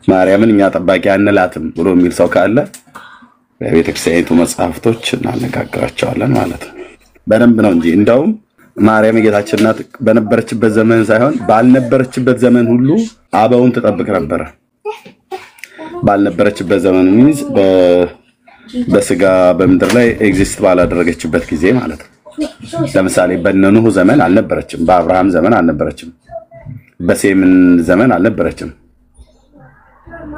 ማርያምን እኛ ጠባቂ አንላትም ብሎ የሚል ሰው ካለ በቤተክርስቲያኒቱ መጽሐፍቶች እናነጋግራቸዋለን ማለት ነው። በደንብ ነው እንጂ እንደውም ማርያም የጌታችን እናት በነበረችበት ዘመን ሳይሆን ባልነበረችበት ዘመን ሁሉ አበውን ተጠብቅ ነበር። ባልነበረችበት ዘመን ሚንስ በስጋ በምድር ላይ ኤግዚስት ባላደረገችበት ጊዜ ማለት ነው። ለምሳሌ በነኑህ ዘመን አልነበረችም፣ በአብርሃም ዘመን አልነበረችም፣ በሴም ዘመን አልነበረችም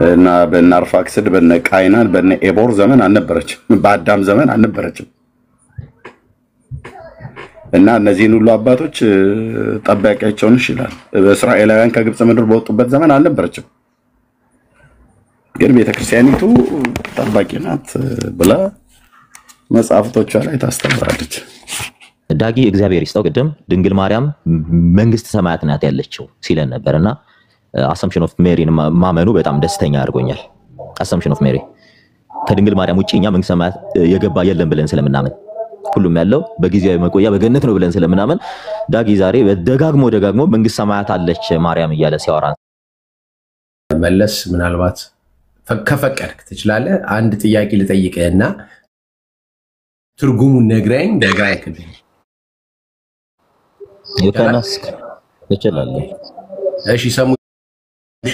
እና በናርፋክስድ በነቃይናን በነኤቦር ዘመን አልነበረችም፣ በአዳም ዘመን አልነበረችም። እና እነዚህን ሁሉ አባቶች ጠባቂያቸውን ይችላል። በእስራኤላውያን ከግብጽ ምድር በወጡበት ዘመን አልነበረችም። ግን ቤተክርስቲያኒቱ ጠባቂ ናት ብላ መጽሐፍቶቿ ላይ ታስተምራለች። ዳጊ እግዚአብሔር ይስጠው ቅድም ድንግል ማርያም መንግስት ሰማያት ናት ያለችው ሲለን ነበርና አሰምፕሽን ኦፍ ሜሪን ማመኑ በጣም ደስተኛ አድርጎኛል። አሰምፕሽን ኦፍ ሜሪ ከድንግል ማርያም ውጪ እኛ መንግስት ሰማያት የገባ የለም ብለን ስለምናምን ሁሉም ያለው በጊዜያዊ መቆያ በገነት ነው ብለን ስለምናምን ዳጊ ዛሬ ደጋግሞ መንግስት ሰማያት አለች ማርያም እያለ ሲያወራ መለስ ምናልባት ከፈቀድክ ትችላለህ። አንድ ጥያቄ ልጠይቅህና ትርጉሙን ነግረኝ ደጋግልኝ። የከናስክ ትችላለህ? እሺ ሰሙሻ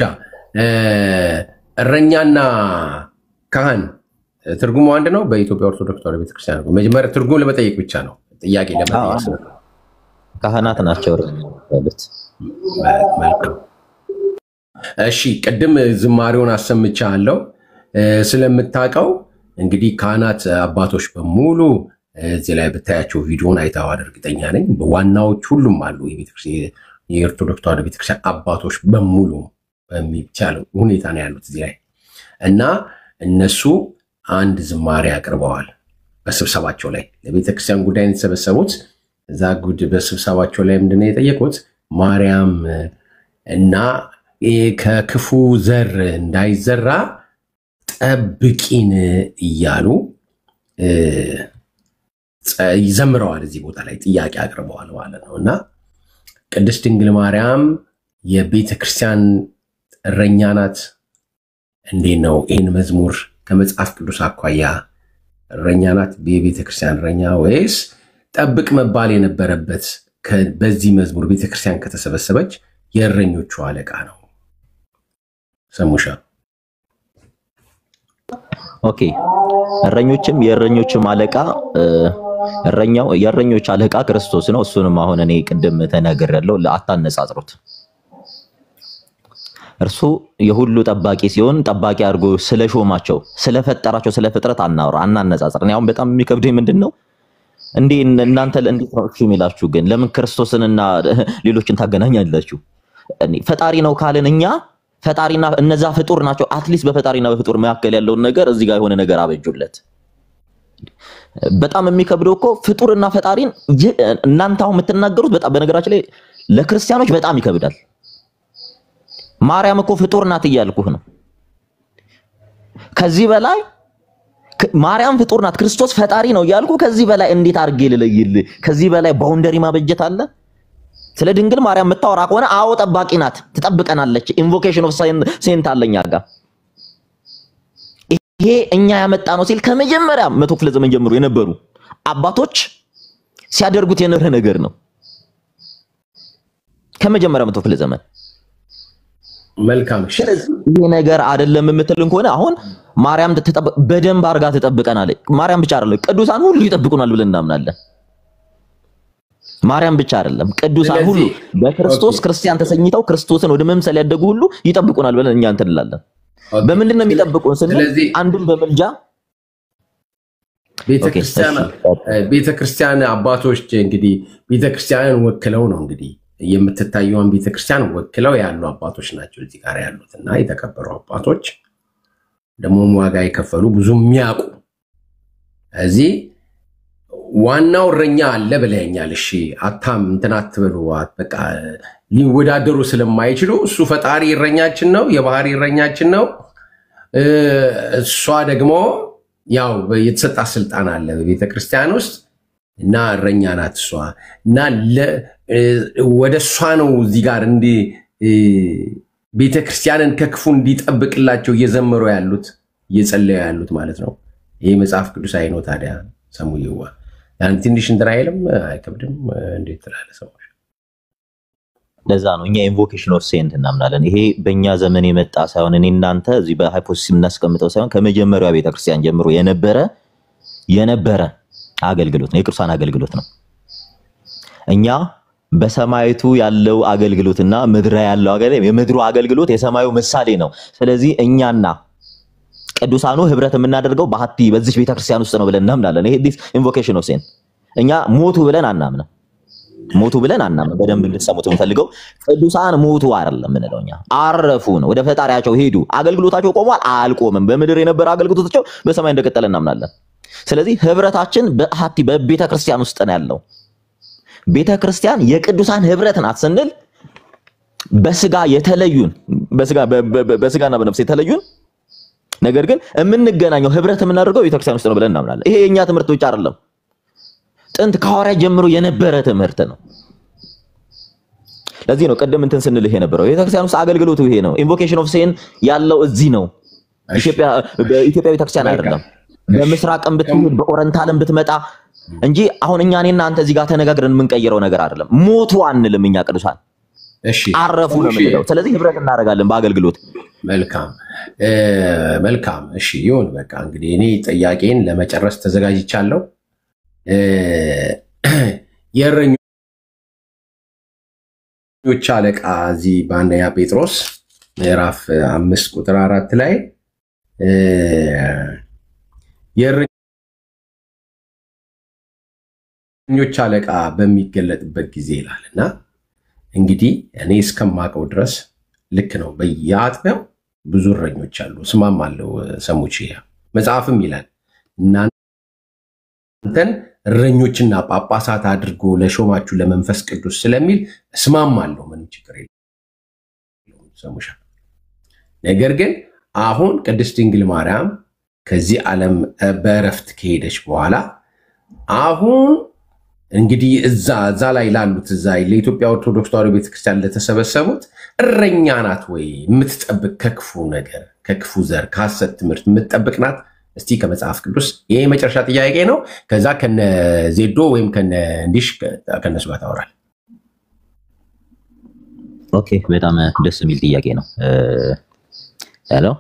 እረኛና ካህን ትርጉሙ አንድ ነው በኢትዮጵያ ኦርቶዶክስ ተዋሕዶ ቤተክርስቲያን? መጀመሪያ ትርጉም ለመጠየቅ ብቻ ነው ጥያቄ ለመጠየቅ። ካህናት ናቸው ያሉት። መልካም እሺ ቅድም ዝማሬውን አሰምቻለሁ ስለምታውቀው እንግዲህ ካህናት አባቶች በሙሉ እዚህ ላይ ብታያቸው ቪዲዮን አይተዋል እርግጠኛ ነኝ። ዋናዎች ሁሉም አሉ የኦርቶዶክስ ተዋሕዶ ቤተክርስቲያን አባቶች በሙሉ በሚቻለው ሁኔታ ነው ያሉት እዚህ ላይ እና እነሱ አንድ ዝማሬ አቅርበዋል በስብሰባቸው ላይ ለቤተክርስቲያን ጉዳይ የተሰበሰቡት። እዛ ጉድ በስብሰባቸው ላይ ምንድነው የጠየቁት? ማርያም እና ከክፉ ዘር እንዳይዘራ ጠብቂን እያሉ ይዘምረዋል። እዚህ ቦታ ላይ ጥያቄ አቅርበዋል ማለት ነው። እና ቅድስት ድንግል ማርያም የቤተክርስቲያን እረኛ ናት። እንዴት ነው ይህን መዝሙር ከመጽሐፍ ቅዱስ አኳያ እረኛ ናት የቤተክርስቲያን እረኛ ወይስ ጠብቅ መባል የነበረበት በዚህ መዝሙር ቤተክርስቲያን ከተሰበሰበች የእረኞቹ አለቃ ነው? ሰሙሻ ኦኬ እረኞችም የእረኞችም አለቃ እረኛው የእረኞች አለቃ ክርስቶስ ነው። እሱንም አሁን እኔ ቅድም ተናግሬያለሁ። ለአታነጻጽሩት። እርሱ የሁሉ ጠባቂ ሲሆን ጠባቂ አድርጎ ስለሾማቸው ስለፈጠራቸው ስለፍጥረት አናነጻጽር። እኔ አሁን በጣም የሚከብደኝ ምንድነው እንዴ እናንተ እንዴት ነው እሺ የሚላችሁ? ግን ለምን ክርስቶስንና ሌሎችን ታገናኛላችሁ? ፈጣሪ ነው ካለን እኛ ፈጣሪና እነዛ ፍጡር ናቸው። አትሊስት በፈጣሪና በፍጡር መካከል ያለውን ነገር እዚህ ጋር የሆነ ነገር አበጁለት። በጣም የሚከብደው እኮ ፍጡርና ፈጣሪን እናንተ አሁን የምትናገሩት በጣም በነገራችን ላይ ለክርስቲያኖች በጣም ይከብዳል። ማርያም እኮ ፍጡር ናት እያልኩህ ነው። ከዚህ በላይ ማርያም ፍጡር ናት ክርስቶስ ፈጣሪ ነው እያልኩ ከዚህ በላይ እንዴት አድርጌ ልለይልህ? ከዚህ በላይ ባውንደሪ ማበጀት አለ? ስለ ድንግል ማርያም የምታወራ ከሆነ አዎ ጠባቂ ናት፣ ትጠብቀናለች። ኢንቮኬሽን ኦፍ ሴንት አለኛ ጋር ይሄ እኛ ያመጣ ነው ሲል ከመጀመሪያ 100 ክፍለ ዘመን ጀምሮ የነበሩ አባቶች ሲያደርጉት የነበረ ነገር ነው። ከመጀመሪያ 100 ክፍለ ዘመን መልካም ይሄ ነገር አይደለም የምትልን ከሆነ አሁን ማርያም በደንብ አርጋ ትጠብቀናለች። ማርያም ብቻ አይደለም ቅዱሳን ሁሉ ይጠብቁናል ብለን እናምናለን። ማርያም ብቻ አይደለም ቅዱሳን ሁሉ በክርስቶስ ክርስቲያን ተሰኝተው ክርስቶስን ወደ መምሰል ያደጉ ሁሉ ይጠብቁናል ብለን እኛ እንላለን። በምንድን ነው የሚጠብቁን ስንል አንዱን በመልጃ ቤተክርስቲያን አባቶች እንግዲህ ቤተክርስቲያንን ወክለው ነው እንግዲህ የምትታየውን ቤተክርስቲያን ወክለው ያሉ አባቶች ናቸው እዚህ ጋር ያሉትና የተከበሩ አባቶች ደግሞ ዋጋ የከፈሉ ብዙ የሚያውቁ እዚህ ዋናው እረኛ አለ ብለኛል። እሺ አታም እንትና አትበሉ። በቃ ሊወዳደሩ ስለማይችሉ እሱ ፈጣሪ እረኛችን ነው፣ የባህሪ እረኛችን ነው። እሷ ደግሞ ያው የተሰጣ ስልጣን አለ በቤተክርስቲያን ውስጥ እና እረኛ ናት እሷ እና ወደ እሷ ነው እዚህ ጋር እንዲ ቤተክርስቲያንን ከክፉ እንዲጠብቅላቸው እየዘመሩ ያሉት እየጸለዩ ያሉት ማለት ነው። ይሄ መጽሐፍ ቅዱሳዊ ነው። ታዲያ ሰሙየዋ ያን ትንሽ እንትን አይልም? አይከብድም? እንዴት ትላለህ ሰው? ለዛ ነው እኛ ኢንቮኬሽን ኦፍ ሴንት እናምናለን። ይሄ በእኛ ዘመን የመጣ ሳይሆን እኔ እናንተ እዚህ በሃይፖቴሲስ እናስቀምጠው ሳይሆን ከመጀመሪያው ቤተክርስቲያን ጀምሮ የነበረ አገልግሎት ነው። የቅዱሳን አገልግሎት ነው። እኛ በሰማይቱ ያለው አገልግሎትና ምድር ያለው አገልግሎት የምድሩ አገልግሎት የሰማዩ ምሳሌ ነው። ስለዚህ እኛና ቅዱሳኑ ህብረት የምናደርገው በሐቲ በዚህ ቤተክርስቲያን ውስጥ ነው ብለን እናምናለን። ይሄ ዲስ ኢንቮኬሽን ኦፍ ሴንት እኛ ሞቱ ብለን አናምንም። በደንብ እንድትሰሙት የምፈልገው ቅዱሳን ሞቱ አይደለም ምንለው፣ እኛ አረፉ ነው። ወደ ፈጣሪያቸው ሄዱ። አገልግሎታቸው ቆሟል? አልቆምም። በምድር የነበረ አገልግሎታቸው በሰማይ እንደቀጠለ እናምናለን። ስለዚህ ህብረታችን በሐቲ በቤተክርስቲያን ውስጥ ነው ያለው። ቤተክርስቲያን የቅዱሳን ህብረት ናት ስንል በስጋ የተለዩን በስጋና በነፍስ የተለዩን ነገር ግን የምንገናኘው ህብረት የምናደርገው ቤተክርስቲያን ውስጥ ነው ብለን እናምናለን። ይሄ የኛ ትምህርት ብቻ አይደለም፣ ጥንት ከሐዋርያ ጀምሮ የነበረ ትምህርት ነው። ለዚህ ነው ቀደም እንትን ስንልህ የነበረው ቤተክርስቲያን ውስጥ አገልግሎቱ ይሄ ነው። ኢንቮኬሽን ኦፍ ሴን ያለው እዚህ ነው። በኢትዮጵያ ቤተክርስቲያን አይደለም፣ በምስራቅም ብትሄድ በኦረንታልም ብትመጣ እንጂ አሁን እኔና አንተ እዚህ ጋር ተነጋግረን የምንቀይረው ነገር አይደለም። ሞቱ አንልም እኛ ቅዱሳን አረፉ ነው የምንለው። ስለዚህ ህብረት እናደርጋለን በአገልግሎት። መልካም እሺ ይሁን። በቃ እንግዲህ እኔ ጥያቄን ለመጨረስ ተዘጋጅቻለሁ። የእረኞች አለቃ እዚህ በአንደኛ ጴጥሮስ ምዕራፍ 5 ቁጥር 4 ላይ የእረኞች አለቃ በሚገለጥበት ጊዜ ይላልና እንግዲህ እኔ እስከማውቀው ድረስ ልክ ነው። በየአጥቢያው ብዙ እረኞች አሉ። ስማም አለው ሰሙቼ መጽሐፍም ይላል እናንተን እረኞችና ጳጳሳት አድርጎ ለሾማችሁ ለመንፈስ ቅዱስ ስለሚል ስማም አለው። ምንም ችግር የለም ሰሙሻ። ነገር ግን አሁን ቅድስት ድንግል ማርያም ከዚህ ዓለም በእረፍት ከሄደች በኋላ አሁን እንግዲህ እዛ ላይ ላሉት እዛ ለኢትዮጵያ ኦርቶዶክስ ተዋሕዶ ቤተክርስቲያን ለተሰበሰቡት እረኛ ናት ወይ የምትጠብቅ ከክፉ ነገር ከክፉ ዘር ከሐሰት ትምህርት የምትጠብቅ ናት? እስቲ ከመጽሐፍ ቅዱስ ይሄ መጨረሻ ጥያቄ ነው። ከዛ ከነ ዜዶ ወይም ከነ እንዲሽ ከነሱ ጋር ታወራል። ኦኬ በጣም ደስ የሚል ጥያቄ ነው። ያለው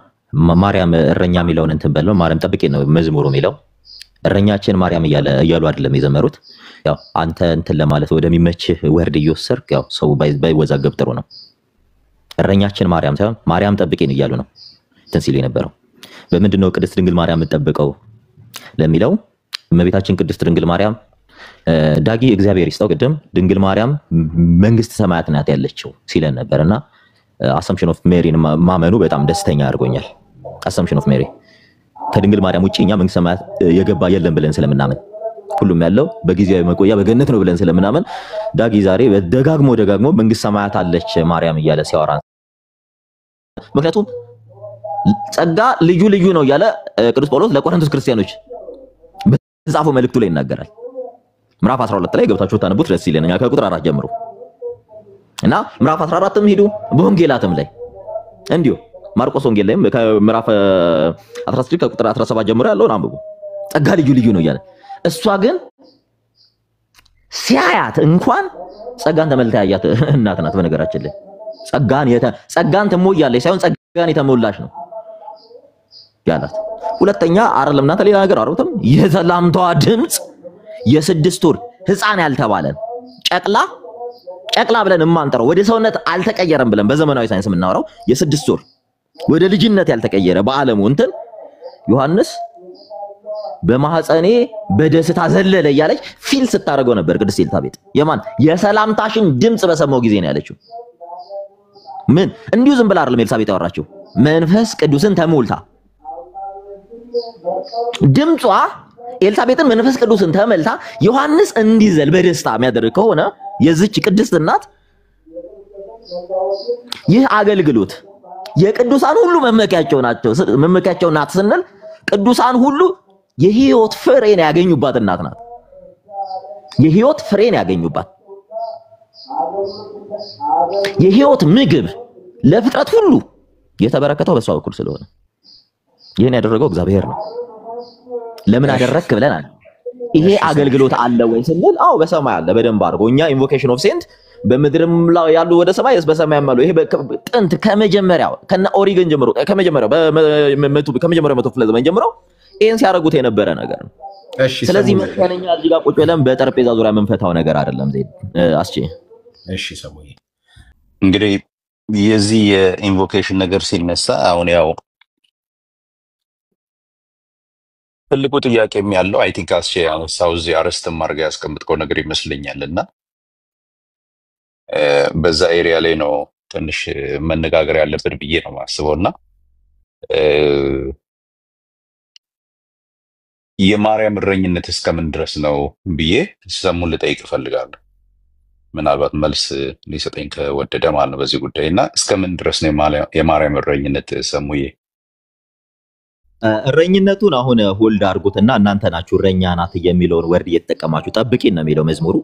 ማርያም እረኛ የሚለውን እንትን በለው ማርያም ጠብቄ ነው መዝሙሩ የሚለው እረኛችን ማርያም እያሉ አይደለም የዘመሩት። ያው አንተ እንትን ለማለት ወደሚመችህ ወርድ እየወሰድክ ያው ሰው ባይወዛገብ ጥሩ ነው። እረኛችን ማርያም ሳይሆን ማርያም ጠብቄን እያሉ ነው እንትን ሲሉ የነበረው። በምንድነው ቅድስት ድንግል ማርያም የምትጠብቀው ለሚለው እመቤታችን ቅድስት ድንግል ማርያም ዳጊ እግዚአብሔር ይስጠው ቅድም ድንግል ማርያም መንግስት ሰማያት ናት ያለችው ሲለን ነበርና አሰምፕሽን ኦፍ ሜሪን ማመኑ በጣም ደስተኛ አድርጎኛል። አሰምፕሽን ኦፍ ሜሪ ከድንግል ማርያም ውጪ እኛ መንግስት ሰማያት የገባ የለም ብለን ስለምናምን ሁሉም ያለው በጊዜያዊ መቆያ በገነት ነው ብለን ስለምናምን ዳጊ ዛሬ ደጋግሞ መንግስት ሰማያት አለች ማርያም እያለ ሲያወራ ምክንያቱም ጸጋ ልዩ ነው እያለ ቅዱስ ጳውሎስ ለቆሮንቶስ ክርስቲያኖች በጻፈው መልእክቱ ላይ ይናገራል። ምዕራፍ 12 ላይ ገብታችሁ ታነቡት ደስ ይለኛል ከቁጥር 4 ጀምሮ እና ምዕራፍ 14ም ሄዱ በወንጌላትም ላይ እንዲሁ ማርቆስ ወንጌል ላይም ከምዕራፍ 16 ከቁጥር 17 ጀምሮ ያለውን አንብቡ። ጸጋ ልዩ ነው እያለ እሷ ግን ሲያያት እንኳን ጸጋን ተመልታ ያያት እናት ናት። በነገራችን ላይ ጸጋን ተሞያለች ሳይሆን ጸጋን የተሞላች ነው ያላት። ሁለተኛ አይደለም እናንተ ሌላ ነገር አውሩትም የሰላምታዋ ድምጽ የ6 ወር ህፃን ያልተባለን ጨቅላ ብለን የማንጠራው ወደ ሰውነት አልተቀየረም ብለን በዘመናዊ ሳይንስ የምናወራው የ6 ወር ወደ ልጅነት ያልተቀየረ በዓለሙ እንትን ዮሐንስ በማህፀኔ በደስታ ዘለለ እያለች ፊል ስታደርገው ነበር ቅድስት ኤልሳቤጥ። የማን የሰላምታሽን ድምጽ በሰማው ጊዜ ነው ያለችው። ምን እንዲሁ ዝም ብላ አይደለም ኤልሳቤጥ ያወራችው፣ መንፈስ ቅዱስን ተሞልታ ድምጿ ኤልሳቤጥን መንፈስ ቅዱስን ተመልታ ዮሐንስ እንዲዘል በደስታ የሚያደርግ ከሆነ የዚች ቅድስት እናት ይህ አገልግሎት የቅዱሳን ሁሉ መመኪያቸው ናት ስንል ቅዱሳን ሁሉ የህይወት ፍሬን ያገኙባት እናት ናት። የህይወት ፍሬን ያገኙባት የህይወት ምግብ ለፍጥረት ሁሉ የተበረከተው በሷ በኩል ስለሆነ ይሄን ያደረገው እግዚአብሔር ነው። ለምን አደረክ ብለናል። ይሄ አገልግሎት አለ ወይ ስንል አው በሰማይ አለ በደንብ አድርጎ። እኛ ኢንቮኬሽን ኦፍ ሴንት በምድርም ላይ ያሉ ወደ ሰማይ በሰማይ ያማሉ። ይሄ ጥንት ከመጀመሪያው ከነ ኦሪገን ጀምሮ ከመጀመሪያው መቶ ክፍለ ዘመን ጀምሮ ይሄን ሲያደርጉት የነበረ ነገር ነው። ስለዚህ መከነኛ እዚህ ጋር ቁጭ ብለን በጠረጴዛ ዙሪያ መንፈታው ነገር አይደለም። ዜድ አስቺ እሺ ሰሙዬ እንግዲህ የዚህ የኢንቮኬሽን ነገር ሲነሳ አሁን ያው ትልቁ ጥያቄም ያለው አይ ቲንክ አስቼ ያነሳው እዚህ አረስትም አድርገህ ያስቀምጥከው ነገር ይመስለኛል እና በዛ ኤሪያ ላይ ነው ትንሽ መነጋገር ያለብን ብዬ ነው የማስበው። እና የማርያም እረኝነት እስከምን ድረስ ነው ብዬ ሰሙን ልጠይቅ እፈልጋለሁ። ምናልባት መልስ ሊሰጠኝ ከወደደ ማለት ነው በዚህ ጉዳይ። እና እስከምን ድረስ ነው የማርያም እረኝነት ሰሙዬ? እረኝነቱን አሁን ሆልድ አድርጉትና እናንተ ናችሁ እረኛ ናት የሚለውን ወርድ እየተጠቀማችሁ ጠብቂን ነው የሚለው መዝሙሩ።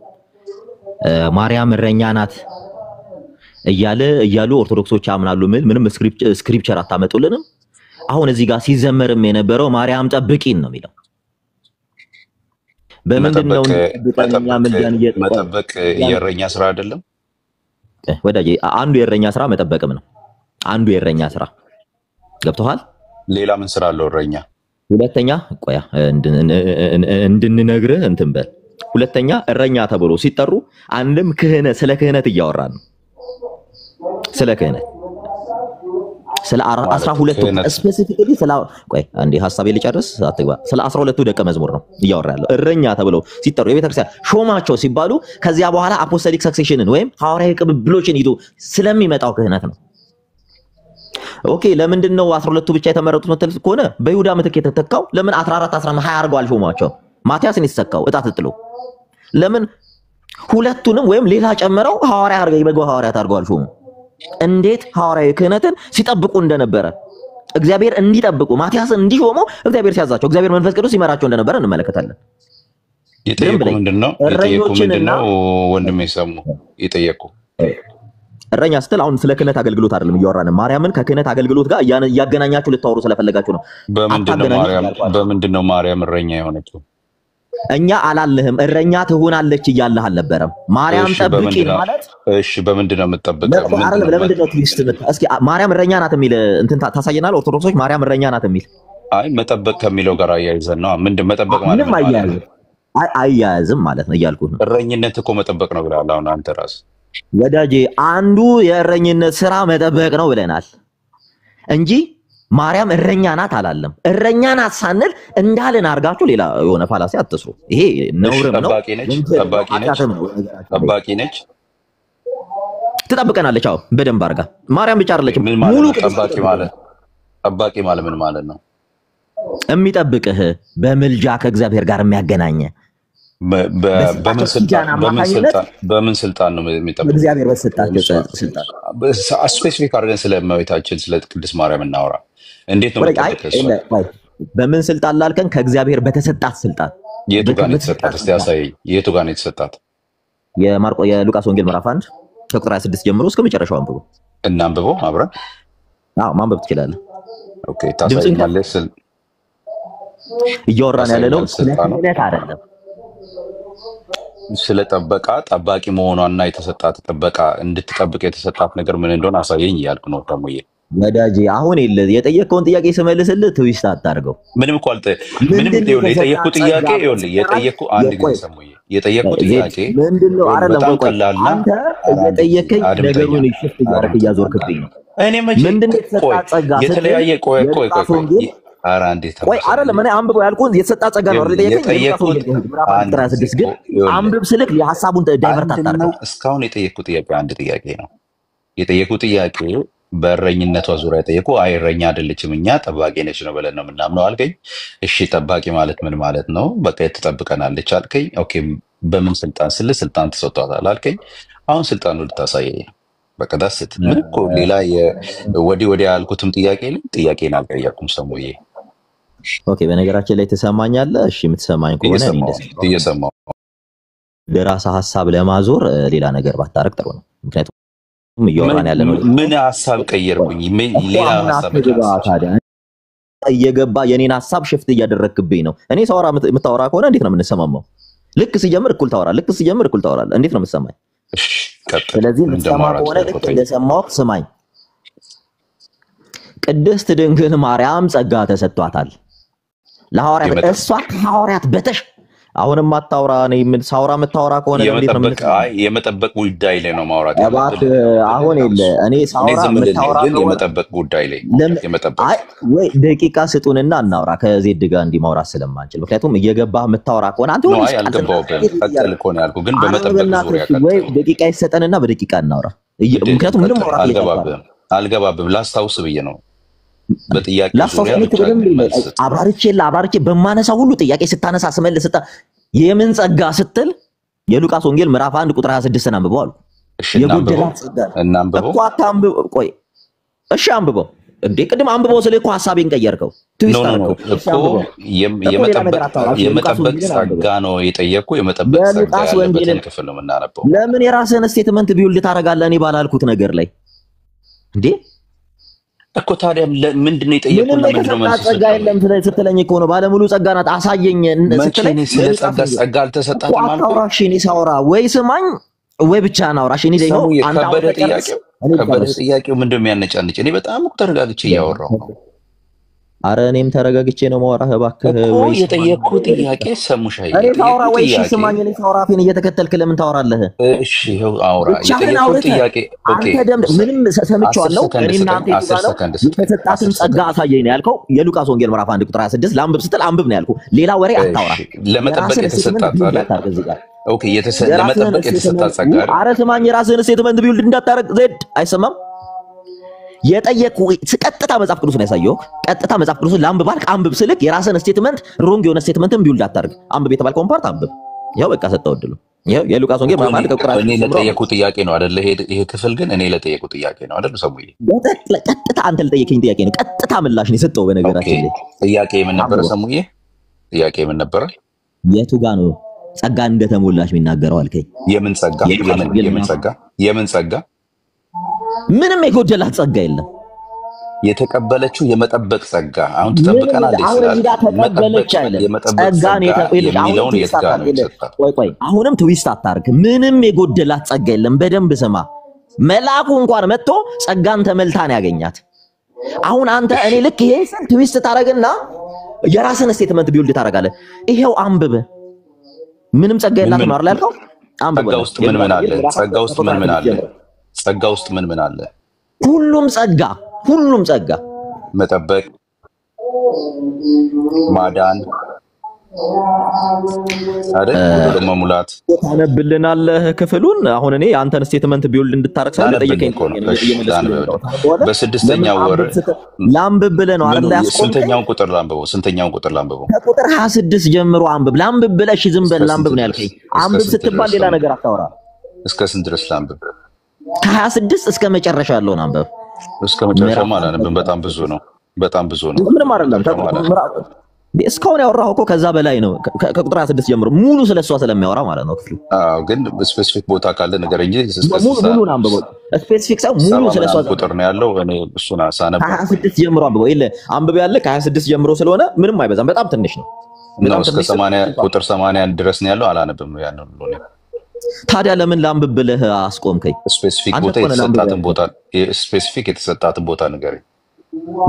ማርያም እረኛ ናት እያሉ ኦርቶዶክሶች ያምናሉ። ምንም ስክሪፕቸር አታመጡልንም። አሁን እዚህ ጋር ሲዘመርም የነበረው ማርያም ጠብቂን ነው የሚለው። በምንድነው መጠበቅ የእረኛ ስራ አይደለም ወዳጄ? አንዱ የእረኛ ስራ መጠበቅም ነው። አንዱ የእረኛ ስራ ገብቶሃል? ሌላ ምን ስራ አለው እረኛ? ሁለተኛ ቆያ እንድንነግርህ እንትን በል። ሁለተኛ እረኛ ተብሎ ሲጠሩ አንድም ክህነት ስለ ክህነት እያወራን ነው። ስለ ክህነት ስለ 12 ስፔሲፊካሊ ስለ ቆይ አንዴ ሐሳቤ ልጨርስ አትግባ። ስለ 12 ደቀ መዝሙር ነው እያወራ ያለው። እረኛ ተብሎ ሲጠሩ የቤተክርስቲያን ሾማቸው ሲባሉ ከዚያ በኋላ አፖስቶሊክ ሰክሴሽንን ወይም ሐዋርያዊ ቅብብሎችን ይዞ ስለሚመጣው ክህነት ነው። ኦኬ ለምንድን ነው 12ቱ ብቻ የተመረጡት መተል ከሆነ በይሁዳ ምትክ የተተካው ለምን 14 15 20 አድርገው አልሾማቸው? ማቲያስን የተተካው እጣ ትጥሉ ለምን ሁለቱንም ወይም ሌላ ጨምረው ሐዋርያ አድርገው ይበጎ ሐዋርያት አድርገው አልሾሙ? እንዴት ሐዋርያዊ ክህነትን ሲጠብቁ እንደነበረ እግዚአብሔር እንዲጠብቁ ማቲያስን እንዲሾሙ እግዚአብሔር ሲያዛቸው እግዚአብሔር መንፈስ ቅዱስ ሲመራቸው እንደነበረ እንመለከታለን። የጠየቁ ምንድነው ወንድሜ ሰሙ የጠየቁ እረኛ ስትል አሁን ስለ ክህነት አገልግሎት አይደለም እያወራን። ማርያምን ከክህነት አገልግሎት ጋር እያገናኛችሁ ልታወሩ ስለፈለጋችሁ ነው። በምንድነው ማርያም እረኛ የሆነችው? እኛ አላለህም እረኛ ትሆናለች እያለህ አልነበረም። ማርያም ጠብቂ ማለት እሺ፣ በምንድነው የምትጠብቀው? ለምንድነው ትዊስት እስኪ ማርያም እረኛ ናት የሚል እንትን ታሳየናል። ኦርቶዶክሶች ማርያም እረኛ ናት የሚል አይ መጠበቅ ከሚለው ጋር አያይዘን ነው። ምንድን መጠበቅ ማለት ነው? አያያዝም ማለት ነው እያልኩህ ነው። እረኝነት እኮ መጠበቅ ነው ብለሃል አሁን አንተ ራስህ ወዳጄ። አንዱ የእረኝነት ስራ መጠበቅ ነው ብለናል እንጂ ማርያም እረኛ ናት አላለም። እረኛ ናት ሳንል እንዳልን አርጋችሁ ሌላ የሆነ ፋላሲ አትስሩ። ይሄ ነውርም ነው። ጠባቂ ነች ትጠብቀናለች። አዎ በደንብ አርጋ። ማርያም ብቻ አይደለችም። ሙሉ ጠባቂ ማለት ምን ማለት ነው? የሚጠብቅህ በምልጃ ከእግዚአብሔር ጋር የሚያገናኘ በምን ስልጣን ነው የሚጠብቀው? እግዚአብሔር በሰጣቸው ስልጣን። ስፔሲፊክ አድርገን ስለ እመቤታችን ስለ ቅድስት ማርያም እናወራ። እንዴት ነው በምን ስልጣን ላልከን? ከእግዚአብሔር በተሰጣት ስልጣን። የቱ ጋር ነው የተሰጣት? እስቲ ያሳየኝ። የቱ ጋር ነው የተሰጣት? የሉቃስ ወንጌል ምዕራፍ 1 ከቁጥር 26 ጀምሮ እስከ መጨረሻው አንብቦ እናንብበው አብረን። አዎ ማንበብ ትችላለህ። ኦኬ ታሳየኛለህ። እያወራን ያለ ነው ስለ ክህነት አይደለም። ስለ ጠባቂ መሆኗና የተሰጣት ጥበቃ እንድትጠብቅ የተሰጣት ነገር ምን እንደሆነ አሳየኝ እያልኩ ነው። ደሞዬ ወዳጄ አሁን የጠየቀውን ጥያቄ ስመልስልህ ትዊስት አታርገው። ምንም የጠየቅኩ ጥያቄ አንድ ጊዜ ሰሙዬ የጠየቅኩ ጥያቄ ምንድነው? አይደለም ቆይ አንተ እየጠየከኝ ነገሩን ሽፍት እያደረክ እያዞርክብኝ ነው። እኔ ምንድነው የተሰጣት ጸጋ የተለያየ ቆይ ኧረ እንዴት ወይ አይደለም እኔ አንብበው ያልኩህን የተሰጣ ጸጋ ነው አይደል? የጠየቀኝ ግን አንብብ ስልክ የሐሳቡን ዳይቨርት አታርገው። እስካሁን የጠየቅኩ ጥያቄ አንድ ጥያቄ ነው። የጠየቅኩ ጥያቄ በእረኝነቷ ዙሪያ የጠየቁ አይ እረኛ አይደለችም እኛ ጠባቂ ነች ነው ብለን ነው የምናምነው አልከኝ። እሺ ጠባቂ ማለት ምን ማለት ነው? በቃ ትጠብቀናለች አልከኝ። ኦኬ በምን ስልጣን ስልጣን ተሰጥቷታል አልከኝ። አሁን ስልጣኑ ልታሳየኝ ነው። በቃ ዳስት ምን እኮ ሌላ ወዲያ ያልኩትም ጥያቄን አልቀየርኩም ሰሙዬ። ኦኬ በነገራችን ላይ ትሰማኛለህ? እሺ የምትሰማኝ ከሆነ እየሰማሁ ለራስህ ሐሳብ ለማዞር ሌላ ነገር ባታረግ ጥሩ ነው። ምክንያቱም እያወራን ያለ ነው። ምን ሐሳብ ቀየርኩኝ? ሌላ ሐሳብ ታዲያ እየገባ የኔን ሐሳብ ሽፍት እያደረክብኝ ነው። እኔ ሳወራ የምታወራ ከሆነ እንዴት ነው የምንሰማማው? ልክ ሲጀምር እኩል ታወራ፣ ልክ ሲጀምር እኩል ታወራለህ። እንዴት ነው የምትሰማኝ? ስለዚህ የምትሰማ ከሆነ ልክ እንደሰማሁህ ስማኝ። ቅድስት ድንግል ማርያም ጸጋ ተሰጥቷታል ለሐዋርያት። እሷ ከሐዋርያት በተሽ አሁንም ማታወራ ነው። ምን ሳውራ መታወራ ከሆነ የመጠበቅ ጉዳይ ላይ ነው ማውራት ያለበት። አሁን እኔ ሳውራ መታወራ ነው የመጠበቅ ጉዳይ ላይ የመጠበቅ ወይ ደቂቃ ስጡንና እናውራ ከዜድ ጋር እንዲማውራ ስለማንችል። ምክንያቱም እየገባህ መታወራ ከሆነ አንተ ነው ያልገባውብህ ቀጥል እኮ ነው ያልኩህ። ግን በመጠበቅ ዙሪያ ቀጥል ወይ ደቂቃ ይሰጠንና በደቂቃ እናውራ። ምክንያቱም ምንም ማውራት አልገባብህም ላስታውስ ብዬ ነው። በጥያቄ ዙሪያ አብራርቼ በማነሳው ሁሉ ጥያቄ ስታነሳ ስመልስ የምን ጸጋ ስትል የሉቃስ ወንጌል ምዕራፍ 1 ቁጥር 26 አንብበው አሉ። የጎደላት ጸጋ እናንብበው እኮ አታንብበው። ቆይ እሺ አንብበው እንዴ። ቅድም አንብበው ስለ እኮ ሐሳቤን ቀየርከው። ትዊስት አልከው እኮ የመጠበቅ ጸጋ ነው የጠየቁ። የመጠበቅ ጸጋ ያለበትን ክፍል ነው የምናነበው። ለምን የራስህን ስቴትመንት ቢውልድ ታደርጋለህ እኔ ባላልኩት ነገር ላይ እንዴ? እኮ ታዲያ ምንድነው የጠየቁና ምንድነው መልስ? ጸጋ የለም ስትለኝ እኮ ነው ባለሙሉ ጸጋ ናት አሳየኝ ስትለኝ ስለ ጸጋ አልተሰጣትም ማለት ነው። አውራሽ እኔ ሳውራ ወይ ስማኝ ወይ ብቻ አውራሽ እኔ ደግሞ አንተ ከበደ ጥያቄው ምንድነው የሚያነጫንጭ? እኔ በጣም ተረጋግቼ እያወራሁ ነው። አረ እኔም ተረጋግቼ ነው ማውራህ። እባክህ ወይ የጠየቅኩት ጥያቄ ሰሙሻይ እኔ ታውራ ወይ እሺ ስማኝ። እኔ ታውራ ፊን እየተከተልክ ለምን ታወራለህ? እሺ ይኸው አውራ። የጠየቅኩት ጥያቄ ኦኬ ምንም ሰምቼዋለሁ። እኔ እናንተ የተሰጣትን ጸጋ አሳየኝ ነው ያልከው። የሉቃስ ወንጌል ምዕራፍ 1 ቁጥር 26 ላንብብ ስትል አንብብ ነው ያልኩህ። ሌላ ወሬ አታውራ። ለመጠበቅ የተሰጣት አይደል? ኦኬ ለመጠበቅ የተሰጣት ጸጋ አይደል? አረ ስማኝ። የራስህን ስቴትመንት ቢውልድ እንዳታረግ ዜድ አይሰማም። የጠየቁ ቀጥታ መጽሐፍ ቅዱስ ነው ያሳየው። ቀጥታ መጽሐፍ ቅዱስ ላንብብ ባልክ አንብብ ስልክ የራስን ስቴትመንት ሮንግ የሆነ ስቴትመንትን ቢውልድ አታርግ። አንብብ የተባልከውን ፓርት አንብብ። ይሄው በቃ ሰጠው እድሉ። ይሄው የሉቃስ ወንጌል ማለት ከቁርአን እኔ ለጠየቁት ጥያቄ ነው አይደል? ይሄ ክፍል ግን እኔ ለጠየቁት ጥያቄ ነው አይደል? ሰሙዬ ቀጥታ አንተ ለጠየቀኝ ጥያቄ ነው ቀጥታ ምላሽ ነው የሰጠው። በነገራችን ላይ ጥያቄ ምን ነበረ ሰሙዬ? ጥያቄ ምን ነበረ? የቱ ጋር ነው ጸጋ እንደተሞላሽ የሚናገረው አልከኝ? የምን ጸጋ? የምን ጸጋ? ምንም የጎደላት ጸጋ የለም። የተቀበለችው የመጠበቅ ጸጋ አሁን ትጠብቀናለች ይላል። ተቀበለች አይደል? ጸጋን የሚለውን የትጋር ነው? ቆይ አሁንም ትዊስት አታርግ። ምንም የጎደላት ጸጋ የለም። በደንብ ስማ። መልአኩ እንኳን መጥቶ ጸጋን ተመልታ ነው ያገኛት። አሁን አንተ እኔ ልክ ይሄ ትዊስት ታረግና የራስን ስቴትመንት ቢውልድ ታረጋለህ። ይሄው አንብብ። ምንም ጸጋ የላትም ነው አይደል ያልከው? አንብብ። ጸጋ ውስጥ ምን አለ? ጸጋ ውስጥ ምን አለ? ጸጋ ውስጥ ምን አለ? ሁሉም ጸጋ መጠበቅ፣ ማዳን አይደል? ደግሞ ሙላት ታነብልናለህ ክፍሉን። አሁን እኔ አንተን ስቴትመንት ቢውልድ እንድታረግ ሳይሆን ጠየቀኝ። በስድስተኛው ወር ላንብብ ብለህ ነው አይደል ያስቆምከኝ? ስንተኛውን ቁጥር ላንብበው? ከቁጥር 26 ጀምሮ አንብብ። ላንብብ ብለህ እሺ ዝም በል ላንብብ ነው ያልከኝ። አንብብ ስትባል ሌላ ነገር አታወራ። እስከ ስንት ድረስ ላንብብ? ከ26 እስከ መጨረሻ ያለውን አንብብ። እስከ መጨረሻ ማለት ነው። በጣም ብዙ ነው። ምንም አይደለም። እስካሁን ያወራው እኮ ከዛ በላይ ነው። ከቁጥር 26 ጀምሮ ሙሉ ስለሷ ስለሚያወራ ማለት ነው ክፍሉ። አዎ ግን ስፔሲፊክ ቦታ ካለ ነገር እንጂ ሙሉ አንብበው። ስፔሲፊክ ሳይሆን ሙሉ ስለሷ ቁጥር ነው ያለው። እኔ እሱን ሳነብ 26 ጀምሮ አንብበው። ይለ አንብበው ያለ ከ26 ጀምሮ ስለሆነ ምንም አይበዛም። በጣም ትንሽ ነው። እስከ 80 ቁጥር 80 ድረስ ነው ያለው። አላነብም ያንን ሁሉ ነው። ታዲያ ለምን ላንብብ ብለህ አስቆምከኝ? ስፔሲፊክ የተሰጣትን ቦታ ንገረኝ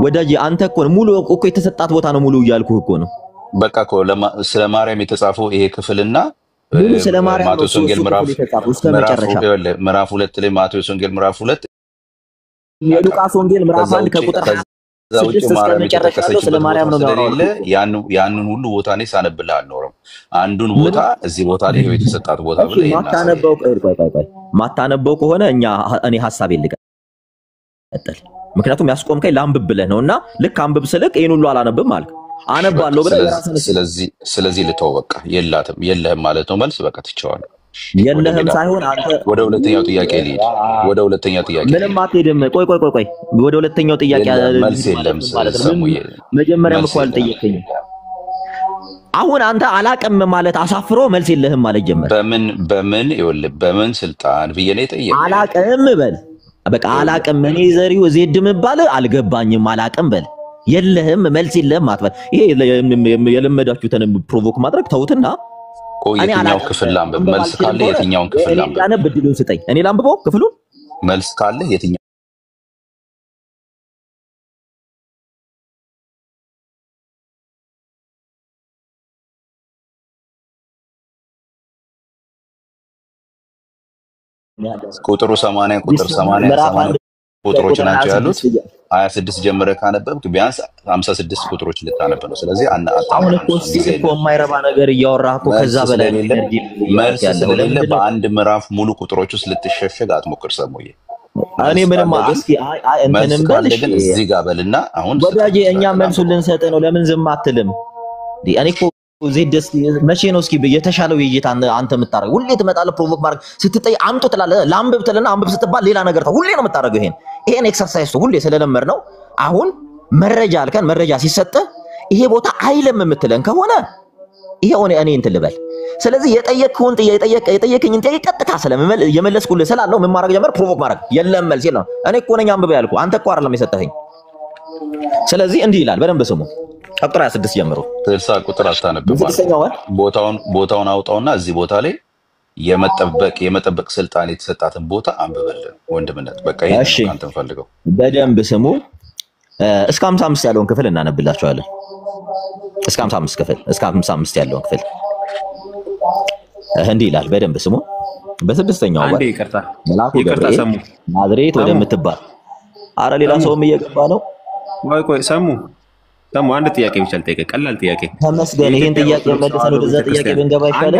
ወዳጄ። አንተ እኮ ሙሉ እኮ የተሰጣት ቦታ ነው ሙሉ እያልኩህ እኮ ነው። በቃ እኮ ስለ ማርያም የተጻፈው ይሄ ክፍልና ሙሉ ስለ ማርያም ማቴዎስ ወንጌል ምዕራፍ 2 ላይ ማቴዎስ ወንጌል ምዕራፍ 2 የሉቃስ ወንጌል ምዕራፍ 1 ከቁጥር 6 እስከ መጨረሻ ያለው ስለ ማርያም ነው የሚያወራው። ያንን ሁሉ ቦታ እኔ ሳነብልህ አልኖርም። አንዱን ቦታ እዚህ ቦታ ላይ የተሰጣት ቦታ ብለህ ማታነበው ከሆነ እኔ ሐሳቤን ልቀጥል። ምክንያቱም ያስቆምከኝ ላንብብ ብለህ ነውና ልክ አንብብ ስልክ ይሄን ሁሉ አላነብም አልክ። አነባለሁ ብለህ ስለዚህ ልተው በቃ የለህም ማለት ነው መልስ። በቃ ትቼዋለሁ። የለህም ሳይሆን አንተ ወደ ሁለተኛው ጥያቄ ልሂድ። ምንም አትሄድም። ቆይ ወደ ሁለተኛው ጥያቄ መልስ የለም ማለት ነው። መጀመሪያም እኮ አልጠየቀኝም። አሁን አንተ አላቅም ማለት አሳፍሮ መልስ የለህም ማለት ጀመረ። በምን ስልጣን ብዬ ነው የጠየቀኝ? አላቅም በል በቃ አላቅም እኔ ዘሪው ዜድ መባል አልገባኝም አላቅም በል የለህም መልስ የለህም አትበል ይሄ የለመዳችሁትን ፕሮቮክ ማድረግ ተውትና የትኛው ክፍል ላንብብ መልስ ካለ የትኛውን ክፍል ላንብብ ያነ ብድሉን ስጠኝ እኔ ላንብበው ክፍሉን መልስ ካለ የትኛው ቁጥሩ 80 ቁጥር 80 ቁጥሮች ናቸው ያሉት 26 ጀምረ ካነበብክ ቢያንስ 56 ቁጥሮች ልታነብ ነው ስለዚህ አሁን እኮ የማይረባ ነገር እያወራህ እኮ ከዛ በላይ ኤነርጂ መልስ ስለሌለ በአንድ ምዕራፍ ሙሉ ቁጥሮች ውስጥ ልትሸሸግ አትሞክር ሰሙዬ እኔ ምንም እስኪ እንተንም በልሽ እዚህ ጋር በልና አሁን ወዳጄ እኛ መልሱን ልንሰጥ ነው ለምን ዝም አትልም እኔ እኮ ዜድስ መቼ ነው እስኪ የተሻለው ይይታ አንተ የምታረግ ሁሌ ትመጣለህ ፕሮቮክ ማድረግ ስትጠይ አምጡ ትላለህ ላምብብ ትልና አምብብ ስትባል ሌላ ነገር ሁሌ ነው የምታረገው ይሄን ኤክሰርሳይዝ ሁሌ ስለለመድ ነው አሁን መረጃ አልከን መረጃ ሲሰጥ ይሄ ቦታ አይለም የምትለን ከሆነ ይሄው እኔ እንትን ልበል ስለዚህ የጠየቅኩን የጠየቅኝን ጥያቄ ቀጥታ የመለስኩልህ ስላለው ምን ማድረግ ጀመር ፕሮቮክ ማድረግ የለም መልስ የለም እኔ እኮ ነኝ አምብብ ያልኩ አንተ እኮ አይደለም የሰጠኸኝ ስለዚህ እንዲህ ይላል በደንብ ስሙ ቁጥር 26 ጀምሮ 60 ቁጥር አታነብም ቦታውን አውጣውና እዚህ ቦታ ላይ የመጠበቅ ስልጣን የተሰጣትን ቦታ አንብበልን ወንድምነት በቃ ይሄ አንተን ፈልገው በደንብ ስሙ እስከ 55 ያለውን ክፍል እናነብላችኋለን እስከ 55 ክፍል እስከ 55 ያለውን ክፍል እንዲህ ይላል በደንብ ስሙ በስድስተኛው አንዴ ይቅርታ ሰሙ ናዝሬት ወደምትባል አረ ሌላ ሰውም እየገባ ነው ቆይ ሰሙ አንድ ጥያቄ ብቻ ልጠይቅ ቀላል ጥያቄ ተመስገን ይሄን ጥያቄ መልሰን ወደዛ ጥያቄ ብንገባ ይችላል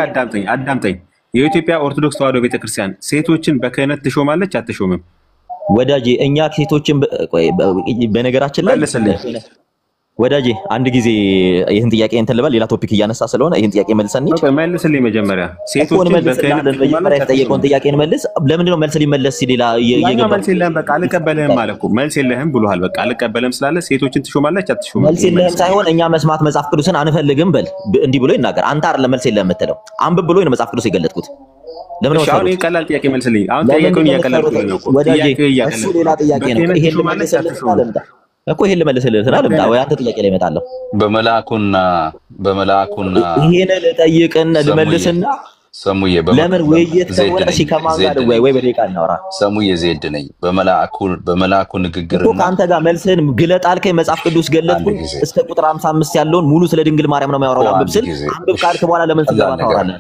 አዳምጠኝ የኢትዮጵያ ኦርቶዶክስ ተዋሕዶ ቤተክርስቲያን ሴቶችን በክህነት ትሾማለች አትሾምም ወዳጄ እኛ ሴቶችን በነገራችን ላይ ወዳጄ አንድ ጊዜ ይሄን ጥያቄ እንትን ልበል ሌላ ቶፒክ እያነሳ ስለሆነ ይሄን ጥያቄ መልሰን እንሂድ መልስልኝ መጀመሪያ ሴቶችን በክህነት መጀመሪያ የተጠየቀውን ጥያቄ እንመልስ ለምንድን ነው መልስ ሊመለስ ሌላ የገባ መልስ የለህም በቃ አልቀበልህም ማለት እኮ መልስ የለህም ብሎሃል በቃ አልቀበልህም ስላለ ሴቶችን ትሾማለች አትሾምም መልስ የለህም ሳይሆን እኛ መስማት መጽሐፍ ቅዱስን አንፈልግም በል እንዲህ ብሎ ይናገር አንተ አይደለም መልስ የለህም የምትለው አንብብ ብሎ ነው መጽሐፍ ቅዱስ የገለጥኩት ለምን ነው አሁን ቀላል ጥያቄ መልስልኝ አሁን ጥያቄውን እያቀለልኩት ነው እሱ ሌላ ጥያቄ ነው ይሄን መልስልህ እኮ ይሄን ልመልስልህ አለምጣ ወይ አንተ ጥያቄ ላይ እመጣለሁ በመላእኩና ይሄን ልጠይቅና ልመልስና ሰሙዬ ለምን ውይይት ከሆነ እሺ ከማን ጋር ወይ በደቂቃ እናወራ ሰሙዬ ዜድ ነኝ በመላእኩ ንግግርና እኮ ካንተ ጋር መልስህን ግለጥ አልከኝ መጽሐፍ ቅዱስ ገለጥኩ እስከ ቁጥር 55 ያለውን ሙሉ ስለ ድንግል ማርያም ነው የሚያወራው አንብብ ስል አንብብ ካልክ በኋላ ለምን ትገባ ታወራለህ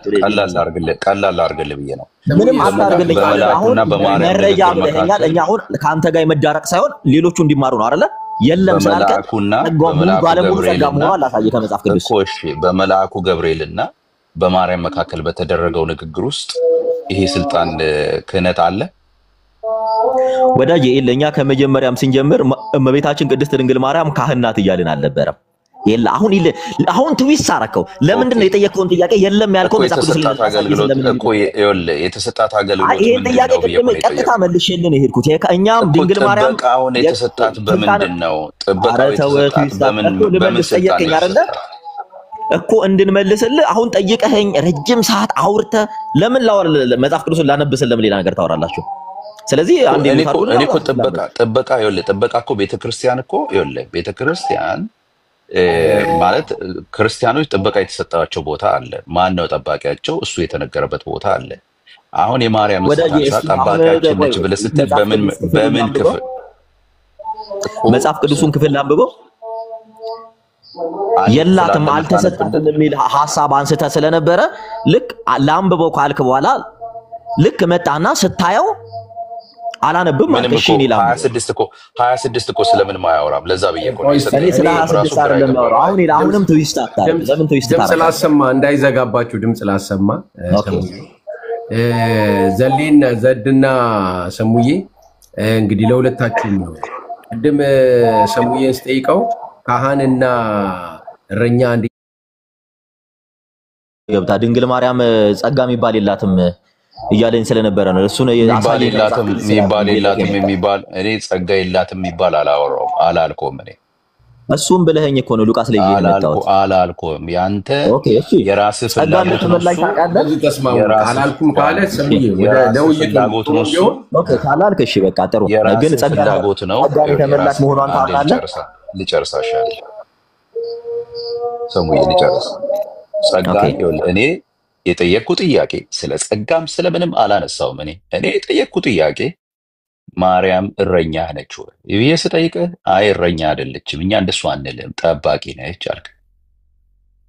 ቀላል አድርግልህ ብዬ ነው ምንም አታርግልኝ አሁን መረጃ ብለኸኛል እኛ አሁን ካንተ ጋር የመዳረቅ ሳይሆን ሌሎቹ እንዲማሩ ነው አይደለ የለም በመላእኩና ባለሙሉ ጸጋ መሆኑን አላሳየ ከመጽሐፍ ቅዱስ እኮ እሺ በመላእኩ ገብርኤልና በማርያም መካከል በተደረገው ንግግር ውስጥ ይሄ ስልጣን ክህነት አለ ወዳጄ ለኛ ከመጀመሪያም ስንጀምር እመቤታችን ቅድስት ድንግል ማርያም ካህናት እያልን አልነበረም የለ አሁን ትዊስ አረከው ለምንድን ነው የጠየቀውን ጥያቄ የለም ያልከው መጽሐፍ ቅዱስ እኮ የተሰጣት አገልግሎት ይሄ ጥያቄ ቀጥታ መልሽልን ይሄድኩት እኛም ድንግል ማርያም አሁን የተሰጣት በምንድን ነው ጥበቃው የተሰጣት በምን ጠየቀኝ አይደለ እኮ እንድንመልስልህ አሁን ጠይቀኸኝ ረጅም ሰዓት አውርተ ለምን መጽሐፍ ቅዱስን ላነብስል ለምን ሌላ ነገር ታወራላችሁ ስለዚህ አንዴ እኔ እኮ ጥበቃ እኮ ቤተክርስቲያን እኮ ቤተክርስቲያን ማለት ክርስቲያኖች ጥበቃ የተሰጣቸው ቦታ አለ ማን ነው ጠባቂያቸው እሱ የተነገረበት ቦታ አለ አሁን የማርያም ጠባቂያችን ነች ብለህ ስትል በምን ክፍል መጽሐፍ ቅዱስን ክፍል ላንብበው የላትም አልተሰጣትም የሚል ሐሳብ አንስተ ስለነበረ ልክ ላንብበው ካልክ በኋላ ልክ መጣና ስታየው አላነብም ማለት እሺ ይላል 26 እኮ ስለምን ማያወራም ለዛ ብዬ እኮ ነው እኔ ስለ 26 አይደለም ማወራው አሁንም ትዊስት አታርግ ለምን ትዊስት ታርግ ድምጽ ላሰማ እንዳይዘጋባችሁ ድምጽ ላሰማ ዘሊን ዘድና ሰሙዬ እንግዲህ ለሁለታችሁም ነው ቅድም ሰሙዬን ስጠይቀው ካህንና እረኛ እንደ ገብታ ድንግል ማርያም ጸጋ የሚባል የላትም እያለኝ ስለነበረ ነው እሱ ነው የሚባል እኔ ጸጋ የላትም የሚባል አላልኩም እኔ እሱም ብለኸኝ እኮ ነው ሉቃስ ላይ የመጣሁት አላልኩም። ያንተ ኦኬ እሺ የራስህ ጸጋ ፍላጎት ነው እንደተመላሽ ታውቃለህ በዚህ ተስማሙ ካላልኩም ካለ ሰሙዬ ወደ ለውይይቱ ፍላጎት ነው እሱ። ኦኬ ካላልክ እሺ በቃ ጥሩ ግን የራስህ ጸጋ ፍላጎት ነው። የተመላሽ መሆኗን ታውቃለህ ልጨርስ አሻል ሰሙዬ ልጨርስ። ጸጋ እኔ የጠየቅኩት ጥያቄ ስለ ጸጋም ስለምንም አላነሳውም። እኔ የጠየቅኩት ጥያቄ ማርያም እረኛ ነች ወይ ብዬ ስጠይቅህ አይ እረኛ አይደለችም፣ እኛ እንደሱ አንልም፣ ጠባቂ ነች አልክ።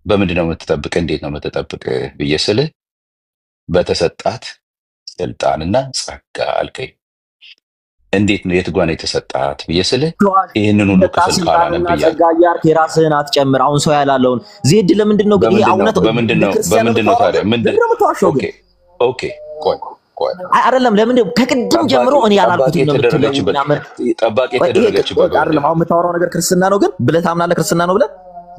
በምንድን ነው የምትጠብቅ? እንዴት ነው የምትጠብቅ ብዬ ስልህ በተሰጣት ስልጣንና ጸጋ አልከኝ። እንዴት ነው የት ጓን የተሰጣት ብዬ ስልህ ይህንን ሁሉ ክፍል ካላነብያ ጸጋ ያርክ የራስህን አትጨምር። አሁን ሰው ያላለውን ዜድ ለምንድን ነው ግን አውነት በምንድን ነው ታዲያ ምንድን ኦኬ ቆይ አይደለም ለምን ከቅድም ጀምሮ እኔ ያላልኩት ነው የምትለው ጠባቂ የተደረገችበት አይደለም። አሁን የምታወራው ነገር ክርስትና ነው ግን ብለህ ታምናለህ ክርስትና ነው ብለህ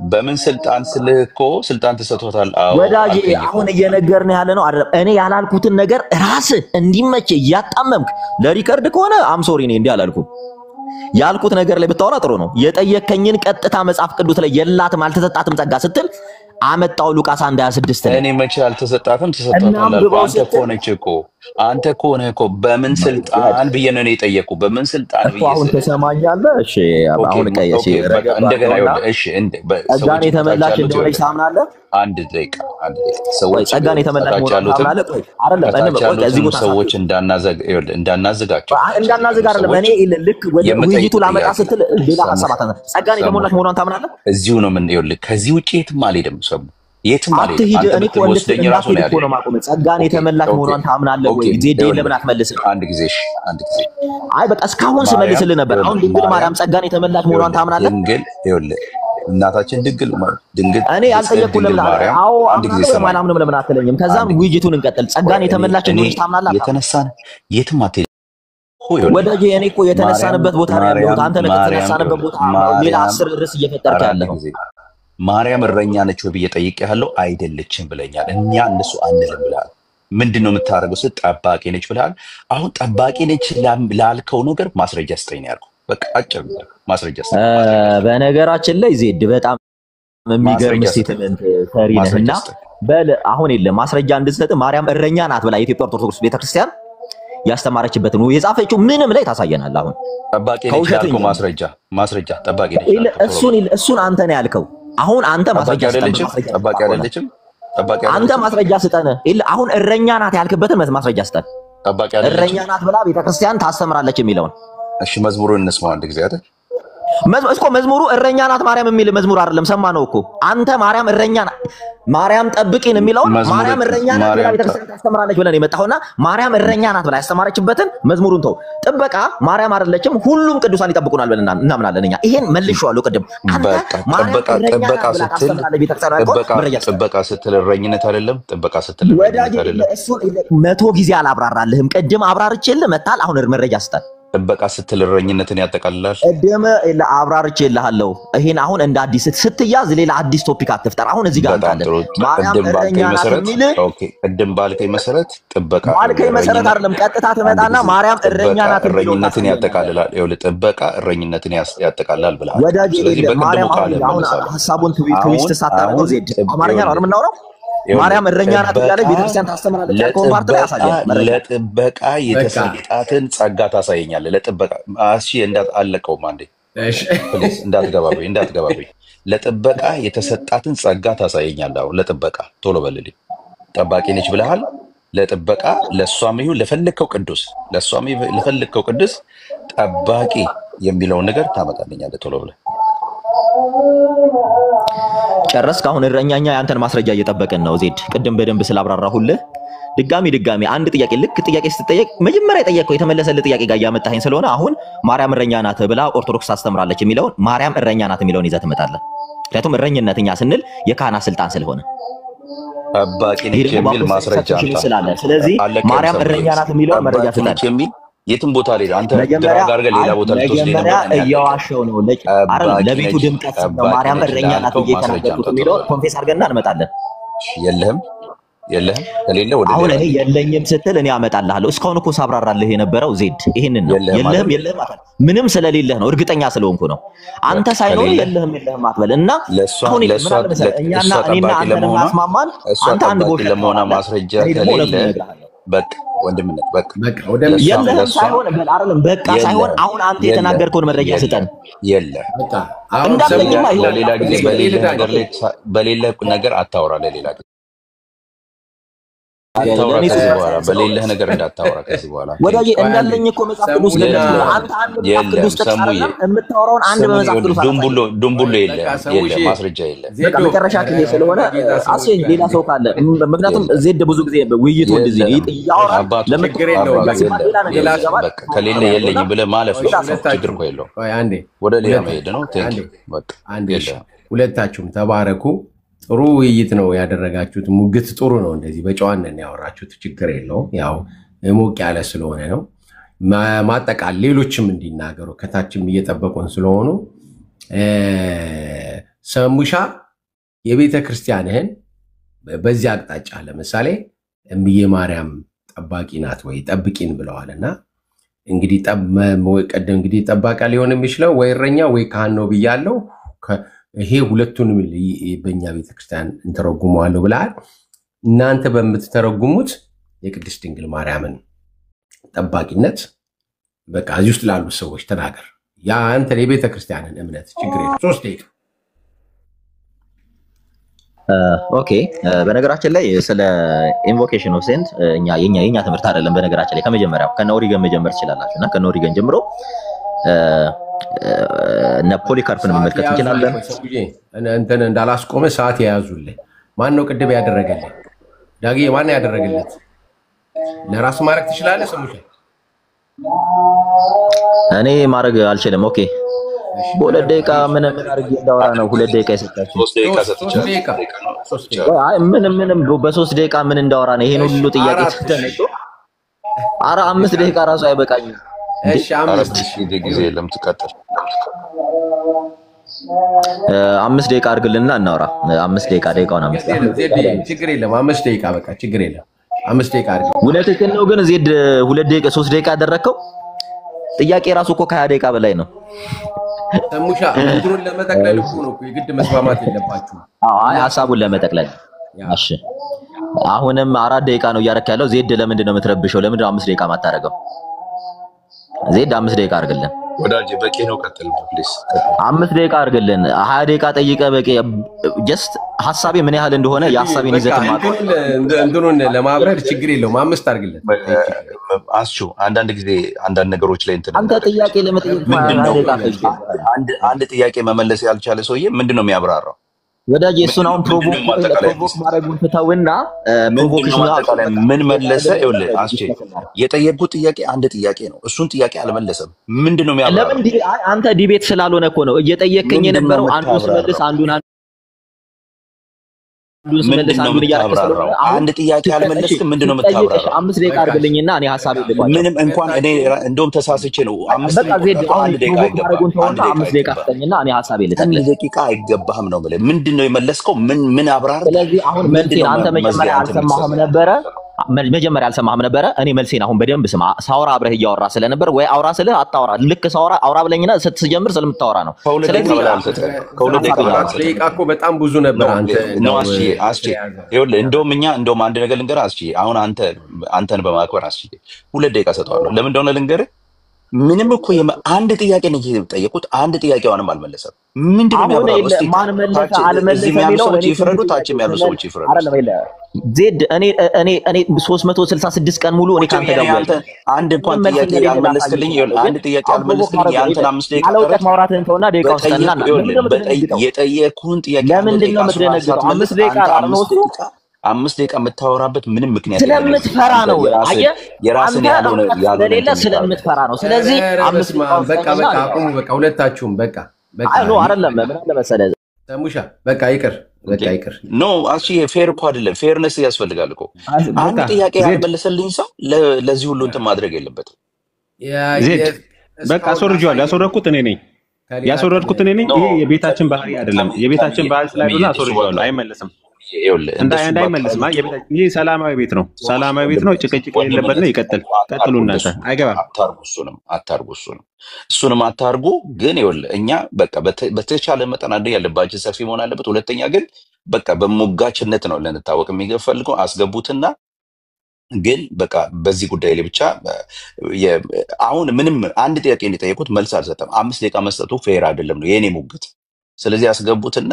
በምን ስልጣን ስልህ እኮ ስልጣን ተሰጥቶታል። ወዳጄ አሁን እየነገርን ያለ ነው አይደለም። እኔ ያላልኩትን ነገር ራስህ እንዲመች እያጣመምክ ለሪከርድ ከሆነ አም ሶሪ እኔ እንዲህ አላልኩም። ያልኩት ነገር ላይ ብታወራ ጥሩ ነው። የጠየከኝን ቀጥታ መጽሐፍ ቅዱስ ላይ የላትም አልተሰጣትም ጸጋ ስትል አመጣው ሉቃስ 1:26 ላይ እኔ መቼ አልተሰጣትም ተሰጣታለህ? አንተ ከሆነ እኮ በምን ስልጣን ብዬ ነው የጠየቁ? በምን ስልጣን ብዬ አሁን ተሰማኛለህ? እሺ አሁን ቀየሽ እንደገና እሺ ጸጋን የተመላሽ እንደሆነች ታምናለህ? አንድ ደቂቃ ሰዎች ጸጋን የተመላሽ መሆኑን ታምናለህ? ቆይ አይደለም እዚህ ቦታ ሰዎች እንዳናዘጋቸው አይደለም። እኔ ልክ ወደ ውይይቱ ላመጣ ስትል ሌላ ሐሳብ አታና ጸጋን የተመላሽ መሆኑን ታምናለህ? እዚሁ ነው ምን ይኸውልህ፣ ከዚህ ውጪ የትም አልሄድም። ሰው የትም አልሄድም። እኔ እኮ ነው ማቆም። ጸጋን የተመላሽ መሆኑን ታምናለህ ወይ? ዜድ ለምን አትመልስም? አንድ ጊዜ አይ በቃ እስካሁን ስመልስልህ ነበር። አሁን ድንግል ማርያም ጸጋን የተመላሽ መሆኗን ታምናለህ? ድንግል ይኸውልህ እናታችን ድንግል እኔ ያልጠየቅኩህ ለምን አዎ አንድ ጊዜ ሰማናም ለምን አትለኝም? ከዛም ውይይቱን እንቀጥል። ጸጋን የተመላሽ እንደሆነች ታምናለህ? የተነሳን የትም አትሄድም ወዳጄ። እኔ እኮ የተነሳንበት ቦታ ነው ያለሁት። አንተ ነህ የተነሳንበት ቦታ ሌላ 10 ርዕስ እየፈጠርክ ያለኸው። ማርያም እረኛ ነች ወይ ብዬ ጠይቄሃለሁ። አይደለችም ብለኛል። እኛ እነሱ አንልም ብለሃል። ምንድን ነው የምታደርገው? ጠባቂ ነች ብለሃል። አሁን ጠባቂ ነች ላልከው ነገር ማስረጃ ስጠኝ ነው ያልኩህ። በቃ አጭር ማስረጃ ስጠኝ። በነገራችን ላይ ዜድ በጣም የሚገርም ስቴትመንት ሰሪ ነህና በል አሁን የለም ማስረጃ እንድትሰጥ ማርያም እረኛ ናት ብላ የኢትዮጵያ ኦርቶዶክስ ቤተክርስቲያን ያስተማረችበትን የጻፈችው ምንም ላይ ታሳየናል። አሁን ጠባቂ ነች ያልከው ማስረጃ ጠባቂ ነች እሱን አንተ ነው ያልከው። አሁን አንተ ማስረጃ ጠባቂ አይደለችም። አንተ ማስረጃ ስጠን። አሁን እረኛ ናት ያልክበትን ማስረጃ ስጠን። እረኛ ናት ብላ ቤተክርስቲያን ታስተምራለች የሚለውን እሺ መዝሙሩን እንስማው አንድ ጊዜ አይደል? መዝሙሩ እረኛ ናት ማርያም የሚል መዝሙር አይደለም። ሰማነው እኮ አንተ ማርያም እረኛ ናት ማርያም ጠብቂን የሚለውን ማርያም እረኛ ናት ብላ ቤተክርስቲያን ታስተምራለች ብለን የመጣውና ማርያም እረኛ ናት ብላ ያስተማረችበትን መዝሙሩን ተው። ጥበቃ ማርያም አይደለችም ሁሉም ቅዱሳን ይጠብቁናል ብለን እናምናለን እኛ። ይሄን መልሼዋለሁ ቅድም። ጥበቃ ስትል እረኝነት አይደለም። ጥበቃ ስትል እረኝነት አይደለም። እሱን 100 ጊዜ አላብራራልህም። ቅድም አብራርቼልህ መጣል። አሁን መረጃ ስጠን። ጥበቃ ስትል እረኝነትን ያጠቃልላል። ቅድም አብራርቼልሃለሁ። ይሄን አሁን እንደ አዲስ ስትያዝ ሌላ አዲስ ቶፒክ አትፍጠር። አሁን እዚህ ጋር እንጣለን። ማርያም እረኛ ናት የሚል ቅድም ባልከኝ መሰረት ጥበቃ ባልከኝ መሰረት አይደለም። ቀጥታ ትመጣና ማርያም እረኛ ናት እረኝነትን ያጠቃልላል። ይኸውልህ ጥበቃ እረኝነትን ያጠቃልላል ብለሃል። ስለዚህ ማርያም አሁን ሐሳቡን ትዊስት ሳታደርገው ዜድ አማርኛ ነው የምናወራው። ማርያም እረኛ ናት እያለች ቤተክርስቲያን ታስተምራለች። ኮምፓርት ላይ ያሳያል። ለጥበቃ የተሰጣትን ጸጋ ታሳየኛለህ። ለጥበቃ እሺ እንዳትአለቀውም አንዴ ፕሊዝ እንዳትገባብኝ። ለጥበቃ የተሰጣትን ጸጋ ታሳየኛለህ። አሁን ለጥበቃ ቶሎ በልልኝ። ጠባቂ ነች ብለሃል። ለጥበቃ ለሷም ይሁን ለፈለከው ቅዱስ ጠባቂ የሚለውን ነገር ታመጣልኛለህ ቶሎ ብለህ። ጨረስክ? አሁን እረኛኛ ያንተን ማስረጃ እየጠበቅን ነው ዜድ። ቅድም በደንብ ስላብራራሁልህ ድጋሚ አንድ ጥያቄ ልክ ጥያቄ ስትጠየቅ መጀመሪያ የጠየቀው የተመለሰልህ ጥያቄ ጋር እያመጣኸኝ ስለሆነ አሁን ማርያም እረኛ ናት ብላ ኦርቶዶክስ ታስተምራለች የሚለውን ማርያም እረኛ ናት የሚለውን ይዘህ ትመጣለህ። ምክንያቱም እረኝነት እኛ ስንል የካህናት ስልጣን ስለሆነ ጠባቂ ነች የሚል ማስረጃ ስላለ ስለዚህ ማርያም እረኛ ናት የሚለውን መረጃ ስላለ የትም ቦታ ላይ አንተ ድራግ አድርገህ ሌላ ቦታ ልትወስድ ነበር። እያዋሸው ነው ለቤቱ ድምቀት ነው። ማርያም እረኛ ናት እየተናገርኩት የሚለውን ኮንፌስ አድርገንና እንመጣለን። የለህም የለህም ከሌለ ወደ አሁን ሌላ እኔ የለኝም ስትል እኔ አመጣልሃለሁ። እስካሁን እኮ ሳብራራልህ የነበረው ዜድ ይሄንን ነው። የለህም አትበል። ምንም ስለሌለህ ነው፣ እርግጠኛ ስለሆንኩ ነው። አንተ ሳይኖር የለህም አትበል እና አሁን ምን አለ መሰለህ እኛና እኔና አንተ ለማስማማን አንተ አንድ ቦታ ለመሆነ ማስረጃ ከሌለ በቃ ወንድምነት በቃ የለህም ሳይሆን በል አይደለም በቃ ሳይሆን አሁን አንተ የተናገርከውን መረጃ ስጠን። የለህ በቃ እንዳለኝማ ለሌላ ጊዜ በሌለ ነገር አታወራ። ለሌላ ጊዜ አታወራ። ከዚህ በኋላ በሌለህ ነገር እንዳታወራ ከዚህ በኋላ ወዳጄ። እንዳለኝ እኮ መጽሐፍ ቅዱስ አንተ አንድ መጽሐፍ ቅዱስ ተጻፈና የምታወራውን አንድ በመጽሐፍ ቅዱስ ዱምቡሎ የለ ማስረጃ የለ። በቃ መጨረሻ ጊዜ ስለሆነ አስኝ ሌላ ሰው ካለ ምክንያቱም ዜድ ብዙ ጊዜ ውይይት ወደዚህ ያወራል። ከሌለ የለኝም ብለህ ማለፍ ችግር እኮ የለውም። ወደ ሌላ መሄድ ነው። በቃ ሁለታችሁም ተባረኩ። ጥሩ ውይይት ነው ያደረጋችሁት። ሙግት ጥሩ ነው። እንደዚህ በጨዋነት ያወራችሁት ችግር የለውም። ያው ሞቅ ያለ ስለሆነ ነው። ማጠቃል ሌሎችም እንዲናገሩ ከታችም እየጠበቁን ስለሆኑ ሰሙሻ የቤተ ክርስቲያንህን በዚህ አቅጣጫ ለምሳሌ እምዬ ማርያም ጠባቂ ናት ወይ ጠብቂን ብለዋልና እንግዲህ እንግዲህ ጠባቃ ሊሆን የሚችለው ወይ እረኛ ወይ ካህን ነው ብያለሁ። ይሄ ሁለቱንም በእኛ ቤተክርስቲያን እንተረጉመዋለሁ ብለሃል። እናንተ በምትተረጉሙት የቅድስት ድንግል ማርያምን ጠባቂነት በቃ እዚህ ውስጥ ላሉ ሰዎች ተናገር። ያ አንተ የቤተክርስቲያንን እምነት ችግር የለም። 3 ደቂቃ ኦኬ። በነገራችን ላይ ስለ ኢንቮኬሽን ኦፍ ሴንት የኛ ትምህርት አይደለም። በነገራችን ላይ ከመጀመሪያው ከነ ኦሪገን መጀመር ትችላላችሁና ከነ ኦሪገን ጀምሮ እነ ፖሊካርፕን መመልከት እንችላለን። እንትን እንዳላስቆመ ሰዓት የያዙልህ ማን ነው? ቅድም ያደረገልህ ዳጊ ማን ያደረገለት? ለራስ ማድረግ ትችላለህ። ሰሙሽ እኔ ማድረግ አልችልም። ኦኬ በሁለት ደቂቃ ምን አድርጌ እንዳወራ ነው 2 ደቂቃ የሰጣችሁ? 3 ደቂቃ ሰጥቻለሁ። አይ ምንም በ3 ደቂቃ ምን እንዳወራ ነው? ይሄን ሁሉ ጥያቄ ተነስቶ 5 ደቂቃ ራሱ አይበቃኝም። እሺ 5 ጊዜ የለም ትቀጥል። 5 ደቂቃ አድርግልና እናወራ። 5 ደቂቃ ደቂቃውን 5 ችግር የለም። 5 ደቂቃ በቃ ችግር የለም። 5 ደቂቃ አድርግ። እውነትህን ነው ግን ዜድ 2 ደቂቃ 3 ደቂቃ ያደረከው ጥያቄ ራሱ እኮ ከ20 ደቂቃ በላይ ነው። ሰሙሻ እንትኑን ለመጠቅለል እኮ ነው የግድ መስማማት የለባችሁ። አይ ሐሳቡን ለመጠቅለል እሺ። አሁንም 4 ደቂቃ ነው እያደረክ ያለው። ዜድ ለምንድን ነው የምትረብሸው? ለምንድን ነው 5 ደቂቃ ማታረገው? ዜድ 5 ደቂቃ አድርግልን ወዳጅ። በቂ ነው። ቀጥል ፕሊስ። 5 ደቂቃ አድርግልን። 20 ደቂቃ ጠይቀ በቂ። ጀስት ሐሳቤ ምን ያህል እንደሆነ የሐሳቤን ይዘት ማለት እንትኑን ለማብረድ ችግር የለውም። 5 አድርግልን። አስቹ አንዳንድ ጊዜ አንዳንድ ነገሮች ላይ እንትን አንተ ጥያቄ ለመጠየቅ አንድ ጥያቄ መመለስ ያልቻለ ሰውዬ ምንድነው የሚያብራራው? ወዳጅ እሱን አሁን ፕሮቮክ ማድረጉን ትተውና ምን መለሰ? ይኸውልህ አስቼ የጠየቁት ጥያቄ አንድ ጥያቄ ነው። እሱን ጥያቄ አልመለሰም። ምንድነው የሚያብራራው? ለምን አንተ ዲቤት ስላልሆነ እኮ ነው እየጠየቅኝ የነበረው። አንዱ ስመልስ አንዱን አንድ ጥያቄ አልመለስክም። ምንድነው የምታብራራው? 5 ደቂቃ አድርግልኝና እኔ ሐሳቤ ልቋጭ። ምንም እንኳን እኔ እንደውም ተሳስቼ ነው 5 ደቂቃ አይገባም። 5 ደቂቃ አስተኝና እኔ ሐሳቤ ልቋጭ። 1 ደቂቃ አይገባህም ነው ማለት። ምንድነው የመለስከው? ምን አብራራ። ስለዚህ አሁን መልሴን አንተ መጀመሪያ አልሰማህም ነበረ። እኔ መልሴን አሁን በደንብ ስማ። ሳውራ አብረህ እያወራ ስለነበር ወይ አውራ ስልህ አታወራ። ልክ ሳውራ አውራ ብለኝና ስትጀምር ስለምታወራ ነው። ስለዚህ ከሁለት ደቂቃ እኮ በጣም ብዙ ነበር። አንተ ነው አስቼ ይኸውልህ፣ እንደውም አንድ ነገር ልንገርህ አስቼ። አሁን አንተን በማክበር አስቼ 2 ደቂቃ ሰጠዋለሁ። ለምን እንደሆነ ልንገርህ። ምንም እኮ አንድ ጥያቄ ነው የጠየቁት። አንድ ጥያቄዋንም አልመለሰም። ምንድነው የሚያብራራው? ማን መለሰ አልመለሰ የሚለው ሰዎች ይፍረዱ፣ ታችም ያሉ ሰዎች ይፍረዱ። ዜድ እኔ 366 ቀን ሙሉ እኔ ካንተ ጋር አንድ እንኳን ጥያቄ ያልመለስክልኝ፣ አንድ ጥያቄ ያልመለስክልኝ ያንተን 5 ደቂቃ አለውቀት ማውራትህን ተውና ደቂቃውን ስጠና የጠየኩህን ጥያቄ ለምንድን ነው የምትደነግጠው? 5 ደቂቃ ነው 5 ደቂቃ የምታወራበት ምንም ምክንያት ስለምትፈራ ነው። አየህ የራስን ያልሆነ ስለሌለ ስለምትፈራ ነው። ስለዚህ 5 በቃ አቁሙ። በቃ ሁለታችሁም በቃ አይ ኖ አይደለም። ምን አለ መሰለህ ሰሙሻ በቃ ይቅር። ኖ አሺ ፌር እኮ አይደለም። ፌርነስ ያስፈልጋል እኮ። አንድ ጥያቄ ያልመለሰልኝ ሰው ለዚህ ሁሉ እንትን ማድረግ የለበትም። በቃ አስወርጄዋለሁ። ያስወረድኩት እኔ ነኝ። ይሄ የቤታችን ባህሪ አይደለም። የቤታችን ባህሪ ስላልሆነ አስወርጄዋለሁ። አይመለስም። እንዳይመልስማ ይሄ ሰላማዊ ቤት ነው። ሰላማዊ ቤት ነው። ጭቅጭቅ የሌለበት ነው። ይቀጥል። ቀጥሉ እናንተ። አይገባም። እሱንም አታርጉ። ግን ይኸውልህ እኛ በቃ በተቻለ መጠን አንደኛ ልባችን ሰፊ መሆን አለበት። ሁለተኛ ግን በቃ በሞጋችነት ነው ልንታወቅ የሚፈልገው። አስገቡትና ግን በቃ በዚህ ጉዳይ ላይ ብቻ አሁን ምንም አንድ ጥያቄ እንዲጠየቁት መልስ አልሰጠም። 5 ደቂቃ መስጠቱ ፌር አይደለም ነው የኔ ሙግት። ስለዚህ አስገቡትና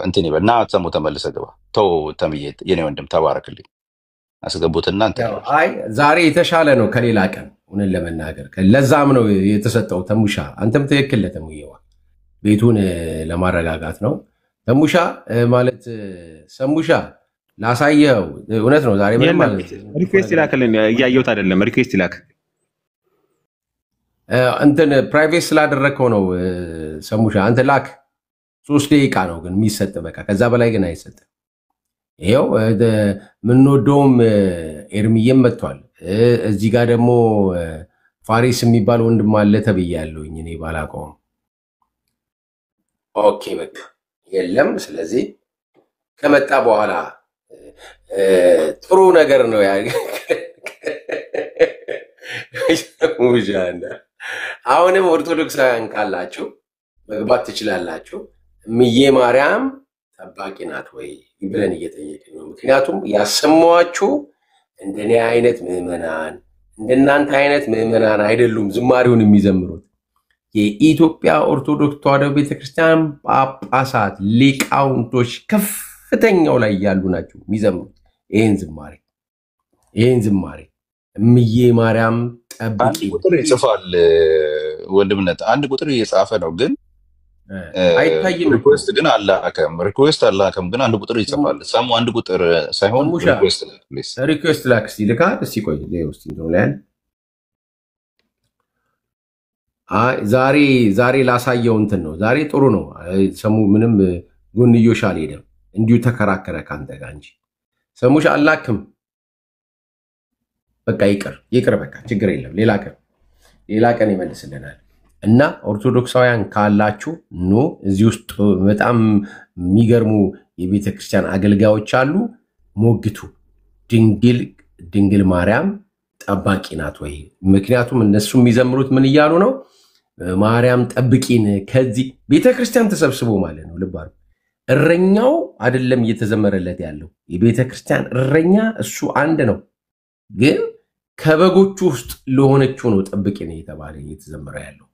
እንትን ይበልና ተሙ ተመልሰ ግባ። ተው ተምዬ የኔ ወንድም ተባረክልኝ። አስገቡትና እንትን አይ ዛሬ የተሻለ ነው ከሌላ ቀን እውነት ለመናገር ለዛም ነው የተሰጠው። ተሙሻ አንተም ትክክል ለተሙዬዋ ቤቱን ለማረጋጋት ነው። ተሙሻ ማለት ሰሙሻ ላሳየው እውነት ነው። ዛሬ ምንም ማለት ሪኩዌስት ይላክልን እያየሁት አይደለም። ሪኩዌስት ይላክ እንትን ፕራይቬት ስላደረከው ነው። ሰሙሻ አንተ ላክ 3 ደቂቃ ነው ግን የሚሰጥ በቃ ከዛ በላይ ግን አይሰጥም። ይሄው ምንወደውም ኤርሚዬም መጥቷል። እዚህ ጋር ደግሞ ፋሪስ የሚባል ወንድም አለ ተብያለሁኝ እኔ ባላውቀውም። ኦኬ በቃ የለም። ስለዚህ ከመጣ በኋላ ጥሩ ነገር ነው ሙጃና አሁንም ኦርቶዶክሳውያን ካላችሁ መግባት ትችላላችሁ። እምዬ ማርያም ጠባቂ ናት ወይ ብለን እየጠየቅን ነው። ምክንያቱም ያሰማችሁ እንደኔ አይነት ምዕመናን እንደናንተ አይነት ምዕመናን አይደሉም ዝማሬውን የሚዘምሩት። የኢትዮጵያ ኦርቶዶክስ ተዋሕዶ ቤተክርስቲያን ጳጳሳት ሊቃውንቶች ከፍተኛው ላይ ያሉ ናቸው የሚዘምሩት ይሄን ዝማሬ እምዬ ማርያም ጠባቂ። አንድ ቁጥር ይጽፋል ወንድምነት፣ አንድ ቁጥር እየጻፈ ነው ግን አይታይም። ሪኩዌስት ግን አላከም ግን አንድ ቁጥር ይጽፋል። ሰሙ አንድ ቁጥር ሳይሆን ሪኩዌስት ላክ እስቲ ልካል። እስቲ ቆይ ለውስጥ እንደውላል ዛሬ ላሳየው እንትን ነው። ዛሬ ጥሩ ነው። ሰሙ ምንም ጎንዮሽ አልሄደም። እንዲሁ ተከራከረ ካንተ ጋር እንጂ ሰሙሽ አላክም። በቃ ይቅር በቃ ችግር የለም። ሌላ ቀን ይመልስልናል። እና ኦርቶዶክሳውያን ካላችሁ ኑ እዚህ ውስጥ በጣም የሚገርሙ የቤተ ክርስቲያን አገልጋዮች አሉ። ሞግቱ። ድንግል ማርያም ጠባቂ ናት ወይ? ምክንያቱም እነሱ የሚዘምሩት ምን እያሉ ነው? ማርያም ጠብቂን። ከዚህ ቤተ ክርስቲያን ተሰብስቦ ማለት ነው። ልብ አድርጉ። እረኛው አይደለም እየተዘመረለት ያለው የቤተ ክርስቲያን እረኛ እሱ አንድ ነው። ግን ከበጎቹ ውስጥ ለሆነችው ነው ጠብቂን እየተባለ እየተዘመረ ያለው።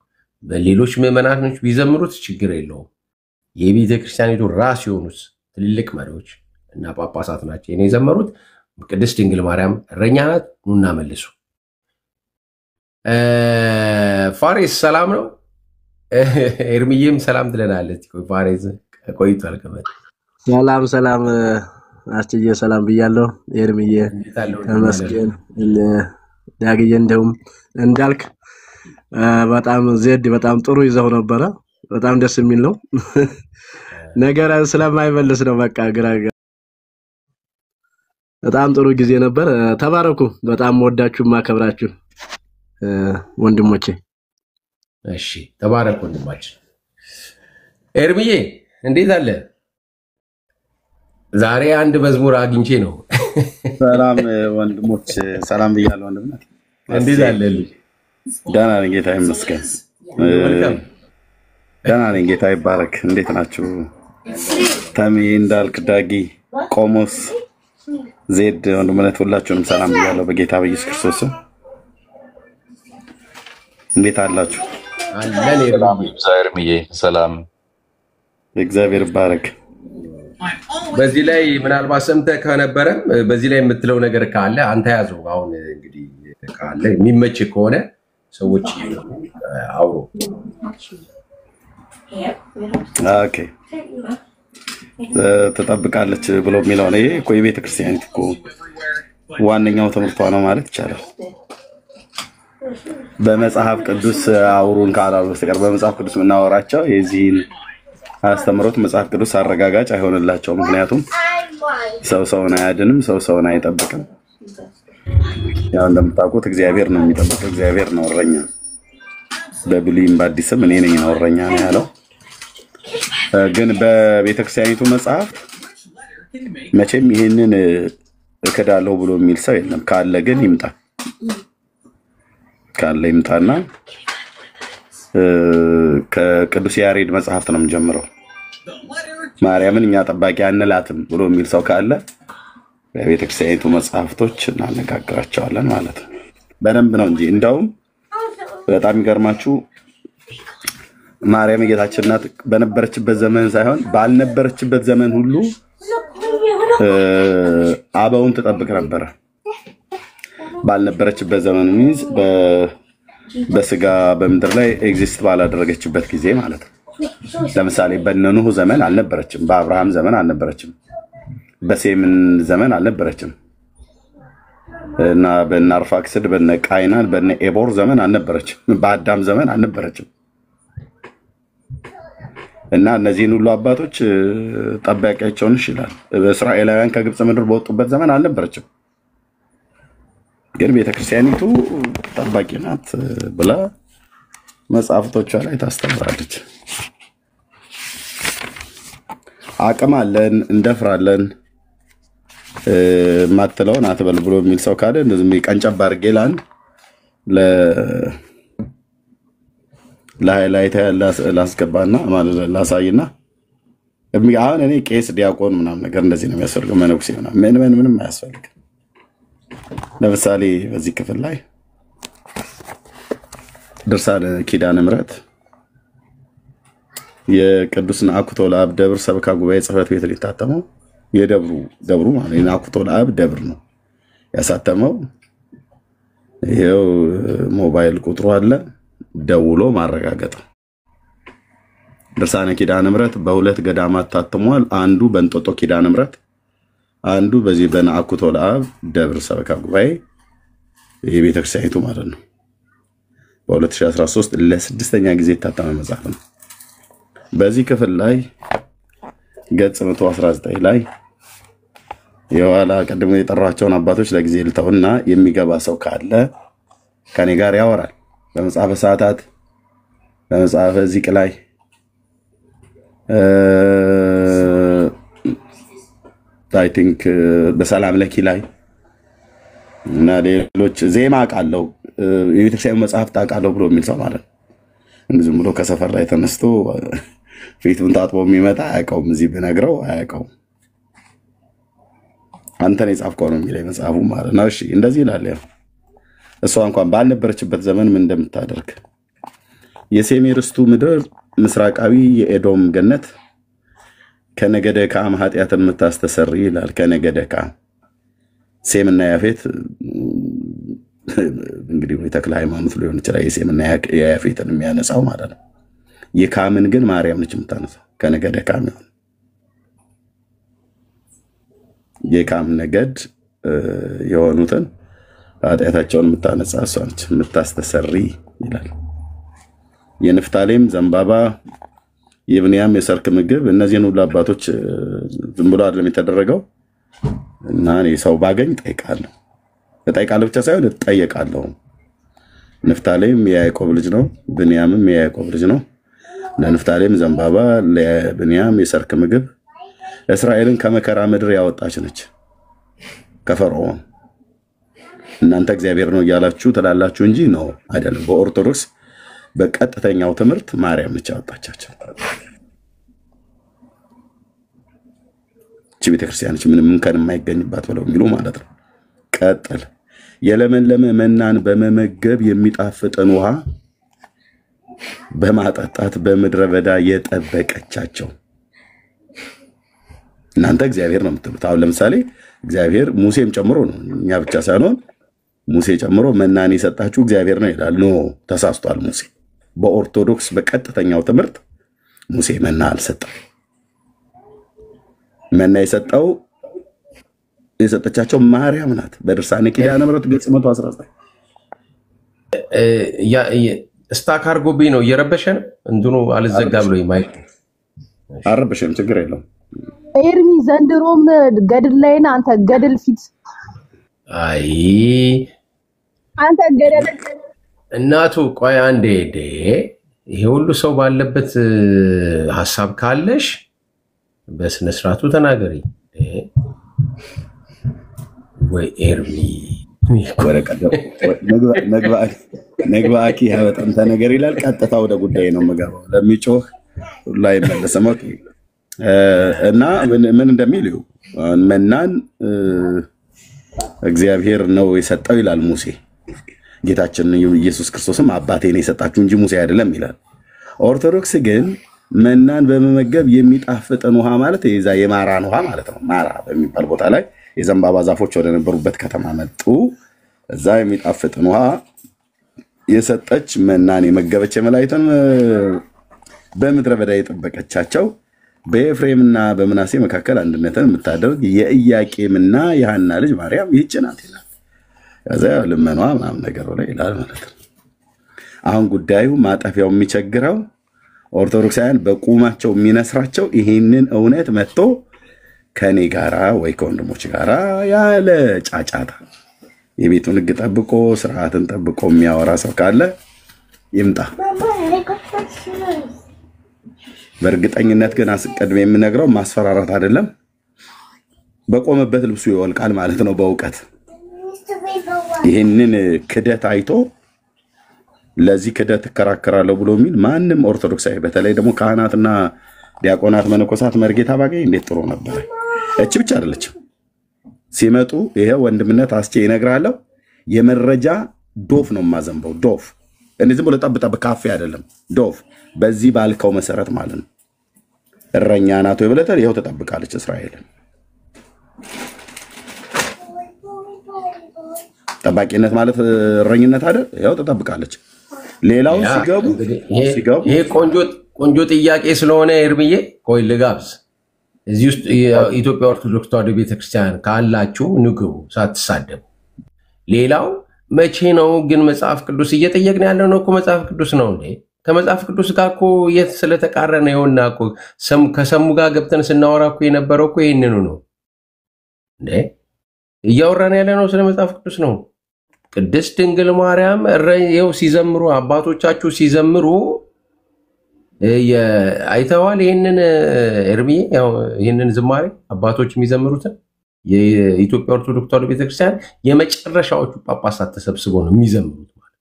በሌሎች ምዕመናኖች ቢዘምሩት ችግር የለውም። የቤተ ክርስቲያኒቱ ራስ የሆኑት ትልልቅ መሪዎች እና ጳጳሳት ናቸው የኔ የዘመሩት። ቅድስት ድንግል ማርያም እረኛ ናት። ኑና መልሱ። ፋሪስ ሰላም ነው። ኤርሚዬም ሰላም ትለናለች። ፋሪስ ቆይቷል ከመጣ። ሰላም አስጥዬ ሰላም ብያለሁ። ኤርሚዬ ተመስገን ዳግዬ እንደውም እንዳልክ በጣም ዜድ በጣም ጥሩ ይዘው ነበረ። በጣም ደስ የሚል ነው። ነገር ስለማይመልስ ነው በቃ ግራ። በጣም ጥሩ ጊዜ ነበር። ተባረኩ። በጣም ወዳችሁ ማከብራችሁ ወንድሞቼ። እሺ ተባረኩ ወንድማችን ኤርሚዬ እንዴት አለ? ዛሬ አንድ መዝሙር አግኝቼ ነው። ሰላም ወንድሞች፣ ሰላም ብያለሁ ወንድምነት። እንዴት አለ? ደህና ነኝ ጌታ ይመስገን። ደህና ነኝ ጌታ ይባረክ። እንዴት ናችሁ? ተሚ፣ እንዳልክ፣ ዳጊ፣ ቆሞስ፣ ዜድ ወንድምነት ሁላችሁንም ሰላም ብያለሁ በጌታ በኢየሱስ ክርስቶስ። እንዴት አላችሁ? አለን ኤርሚዬ ሰላም፣ እግዚአብሔር ይባረክ። በዚህ ላይ ምናልባት ሰምተህ ከነበረ በዚህ ላይ የምትለው ነገር ካለ አንተ ያዘው። አሁን እንግዲህ ካለ የሚመች ከሆነ ሰዎች አውሩ። ኦኬ ተጠብቃለች ብሎ የሚለው ነው። ይሄ እኮ የቤተ ክርስቲያን እኮ ዋነኛው ትምህርቷ ነው ማለት ይቻላል። በመጽሐፍ ቅዱስ አውሩን ካላሉ በስተቀር በመጽሐፍ ቅዱስ የምናወራቸው የዚህን አስተምሮት መጽሐፍ ቅዱስ አረጋጋጭ አይሆንላቸው። ምክንያቱም ሰውን አያድንም፣ ሰውን አይጠብቅም። ያው እንደምታውቁት እግዚአብሔር ነው የሚጠብቀው። እግዚአብሔር ነው እረኛ። በብሉይም በአዲስም እኔ ነኝ ነው እረኛ ነው ያለው። ግን በቤተክርስቲያኒቱ መጽሐፍ መቼም ይሄንን እከዳለሁ ብሎ የሚል ሰው የለም። ካለ ግን ይምጣ፣ ካለ ይምጣና ከቅዱስ ያሬድ መጽሐፍት ነው የምንጀምረው። ማርያምን እኛ ጠባቂ አንላትም ብሎ የሚል ሰው ካለ በቤተክርስቲያኒቱ መጽሐፍቶች እናነጋግራቸዋለን ማለት ነው። በደንብ ነው እንጂ እንደውም በጣም ይገርማችሁ ማርያም ጌታችን ናት በነበረችበት ዘመን ሳይሆን ባልነበረችበት ዘመን ሁሉ አበውን ትጠብቅ ነበር። ባልነበረችበት ዘመን ሚንስ በስጋ በምድር ላይ ኤግዚስት ባላደረገችበት ጊዜ ማለት ነው። ለምሳሌ በኖህ ዘመን አልነበረችም፣ በአብርሃም ዘመን አልነበረችም፣ በሴም ዘመን አልነበረችም እና በናርፋክስድ በነቃይናን በነኤቦር ዘመን አልነበረችም፣ በአዳም ዘመን አልነበረችም። እና እነዚህን ሁሉ አባቶች ጠባቂያቸውን ይችላል። በእስራኤላውያን ከግብጽ ምድር በወጡበት ዘመን አልነበረችም። ግን ቤተክርስቲያኒቱ ጠባቂ ናት ብላ መጽሐፍቶቿ ላይ ታስተምራለች። አቅም አለን እንደፍራለን ማትለውን አትበል ብሎ የሚል ሰው ካለ እንደዚህ ቀንጨብ አድርጌ ለሃይላይት ላስገባና ማለት ላሳይና አሁን እኔ ቄስ ዲያቆን ምናምን ነገር እንደዚህ ነው የሚያስፈልገው። መነኩሴ ምንም አያስፈልግም። ለምሳሌ በዚህ ክፍል ላይ ድርሳነ ኪዳነ ምሕረት የቅዱስ ናኩቶ ለአብ ደብር ሰበካ ጉባኤ ጽሕፈት ቤት ሊታተመው የደብሩ ማለት ናኩቶ ለአብ ደብር ነው ያሳተመው። ይሄው ሞባይል ቁጥሩ አለ፣ ደውሎ ማረጋገጥ። ድርሳነ ኪዳነ ምሕረት በሁለት ገዳማት ታትሟል። አንዱ በእንጦጦ ኪዳነ ምሕረት፣ አንዱ በዚህ በናኩቶ ለአብ ደብር ሰበካ ጉባኤ የቤተክርስቲያኒቱ ማለት ነው። በ2013 ለስድስተኛ ጊዜ የታተመ መጽሐፍ ነው። በዚህ ክፍል ላይ ገጽ 119 ላይ የኋላ ቀድሞ የጠራቸውን አባቶች ለጊዜ ልተውና የሚገባ ሰው ካለ ከኔ ጋር ያወራል። በመጽሐፈ ሰዓታት፣ በመጽሐፈ ዚቅ ላይ አይ ቲንክ በሰላም ለኪ ላይ እና ሌሎች ዜማ ቃለው የቤተክርስቲያን መጽሐፍ ታውቃለሁ ብሎ የሚል ሰው ማለት ነው። ዝም ብሎ ከሰፈር ላይ ተነስቶ ፊቱን ታጥቦ የሚመጣ አያውቀውም። እዚህ ብነግረው አያውቀውም። አንተን የጻፍከው ነው የሚለኝ መጽሐፉ ማለት ነው። እሺ እንደዚህ ይላል። ያው እሷ እንኳን ባልነበረችበት ዘመን ምን እንደምታደርግ የሴም ርስቱ ምድር ምስራቃዊ የኤዶም ገነት ከነገደ ካም ኃጢአትን የምታስተሰሪ ይላል። ከነገደ ካም ሴምና ያፌት እንግዲህ የተክለ ሃይማኖት ሊሆን ይችላል። የሴምና ያፌትን የሚያነሳው ማለት ነው። የካምን ግን ማርያም ነች የምታነሳው። ከነገደ ካም ይሁን የካም ነገድ የሆኑትን ኃጢአታቸውን የምታነጻ እሷ ነች፣ የምታስተሰሪ ይላል። የንፍታሌም ዘንባባ፣ የብንያም የሰርክ ምግብ፣ እነዚህን ሁሉ አባቶች ዝም ብሎ አይደለም የተደረገው። እና እኔ ሰው ባገኝ ጠይቃለሁ ብቻ ሳይሆን እጠየቃለሁ። ንፍታሌም የያዕቆብ ልጅ ነው፣ ብንያምም የያዕቆብ ልጅ ነው። ለንፍታሌም ዘንባባ፣ ለብንያም የሰርክ ምግብ፣ እስራኤልን ከመከራ ምድር ያወጣች ነች ከፈርዖን። እናንተ እግዚአብሔር ነው እያላችሁ ትላላችሁ እንጂ ነው አይደለም። በኦርቶዶክስ በቀጥተኛው ትምህርት ማርያም ነች ያወጣቻቸው። እቺ ቤተክርስቲያኖች ምንም እንከን የማይገኝባት ብለው የሚሉ ማለት ነው። ቀጥል የለመለመ መናን በመመገብ የሚጣፍጥን ውሃ በማጠጣት በምድረ በዳ የጠበቀቻቸው። እናንተ እግዚአብሔር ነው የምትሉት። አሁን ለምሳሌ እግዚአብሔር ሙሴም ጨምሮ ነው፣ እኛ ብቻ ሳይሆን ሙሴ ጨምሮ መናን የሰጣችሁ እግዚአብሔር ነው ይላል። ኖ ተሳስቷል። ሙሴ በኦርቶዶክስ በቀጥተኛው ትምህርት ሙሴ መና አልሰጠም። መና የሰጠቻቸው ማርያም ናት። በድርሳነ ኪዳነ ምሕረት ገጽ 119 ስታክ አድርጎብኝ ነው እየረበሸን እንትኑ አልዘጋ ብሎኝ ማይክ አረበሽም። ችግር የለውም። ኤርሚ ዘንድሮም ገድል ላይ ነህ አንተ። ገድል ፊት አይ አንተ ገደል እናቱ ቆይ አንዴ ይሄ ሁሉ ሰው ባለበት ሐሳብ ካለሽ በስነ ስርዓቱ ተናገሪ። ወይ ኤርሚ ወረቀት ነግባ አኪ በጣም ተነገር ይላል። ቀጥታ ወደ ጉዳይ ነው የምገባው። ለሚጮህ ላይ መለሰም ኦኬ። እና ምን እንደሚል መናን እግዚአብሔር ነው የሰጠው ይላል ሙሴ። ጌታችን ኢየሱስ ክርስቶስም አባቴ ነው የሰጣችሁ እንጂ ሙሴ አይደለም ይላል። ኦርቶዶክስ ግን መናን በመመገብ የሚጣፍጥን ውሃ ማለት የዛ የማራን ውሃ ማለት ነው። ማራ በሚባል ቦታ ላይ የዘንባባ ዛፎች ወደ ነበሩበት ከተማ መጡ። እዛ የሚጣፍጥን ውሃ የሰጠች መናን የመገበች የመላእክትን በምድረ በዳ የጠበቀቻቸው በኤፍሬምና በምናሴ መካከል አንድነትን የምታደርግ የኢያቄምና የሐና ልጅ ማርያም ይህች ናት ይላል። ከዛ ልመኗ ምናምን ነገር ላይ ይላል ማለት ነው። አሁን ጉዳዩ ማጠፊያው የሚቸግረው ኦርቶዶክሳውያን በቁማቸው የሚነስራቸው ይሄንን እውነት መጥቶ ከኔ ጋራ ወይ ከወንድሞች ጋራ ያለ ጫጫታ የቤቱን ሕግ ጠብቆ ስርዓትን ጠብቆ የሚያወራ ሰው ካለ ይምጣ። በእርግጠኝነት ግን አስቀድሜ የምነግረው ማስፈራራት አይደለም፣ በቆመበት ልብሱ ይወልቃል ማለት ነው። በእውቀት ይህንን ክደት አይቶ ለዚህ ክደት እከራከራለሁ ብሎ የሚል ማንም ኦርቶዶክሳዊ በተለይ ደግሞ ካህናትና ዲያቆናት መነኮሳት መርጌታ ባገኝ እንዴት ጥሩ ነበር። እቺ ብቻ አይደለችም። ሲመጡ ይሄ ወንድምነት አስቼ ይነግራለሁ። የመረጃ ዶፍ ነው ማዘንበው። ዶፍ እንደዚህ ብሎ ጠብጠብ ካፌ አይደለም። ዶፍ በዚህ ባልከው መሰረት ማለት ነው። እረኛ ናት ወይ ብለህ ይኸው ተጠብቃለች እስራኤልን። ጠባቂነት ማለት እረኝነት አይደል? ይኸው ተጠብቃለች። ሌላው ሲገቡ ይሄ ቆንጆ ጥያቄ ስለሆነ ኤርምዬ ቆይ ልጋብዝ። እዚህ ውስጥ የኢትዮጵያ ኦርቶዶክስ ተዋሕዶ ቤተክርስቲያን ካላችሁ ንግቡ ሳትሳደቡ። ሌላው መቼ ነው ግን መጽሐፍ ቅዱስ እየጠየቅን ያለው ነው እኮ መጽሐፍ ቅዱስ ነው እንዴ? ከመጽሐፍ ቅዱስ ጋር እኮ የት ስለተቃረነ ይሆንና እኮ ከሰሙ ጋር ገብተን ስናወራ እኮ የነበረው እኮ ይህንኑ ነው እንዴ? እያወራን ያለ ነው ስለ መጽሐፍ ቅዱስ ነው። ቅድስት ድንግል ማርያም ይኸው ሲዘምሩ አባቶቻችሁ ሲዘምሩ አይተዋል። ይህንን ኤርምዬ ይህንን ዝማሬ አባቶች የሚዘምሩትን የኢትዮጵያ ኦርቶዶክስ ተዋሕዶ ቤተክርስቲያን የመጨረሻዎቹ ጳጳሳት ተሰብስበው ነው የሚዘምሩት ማለት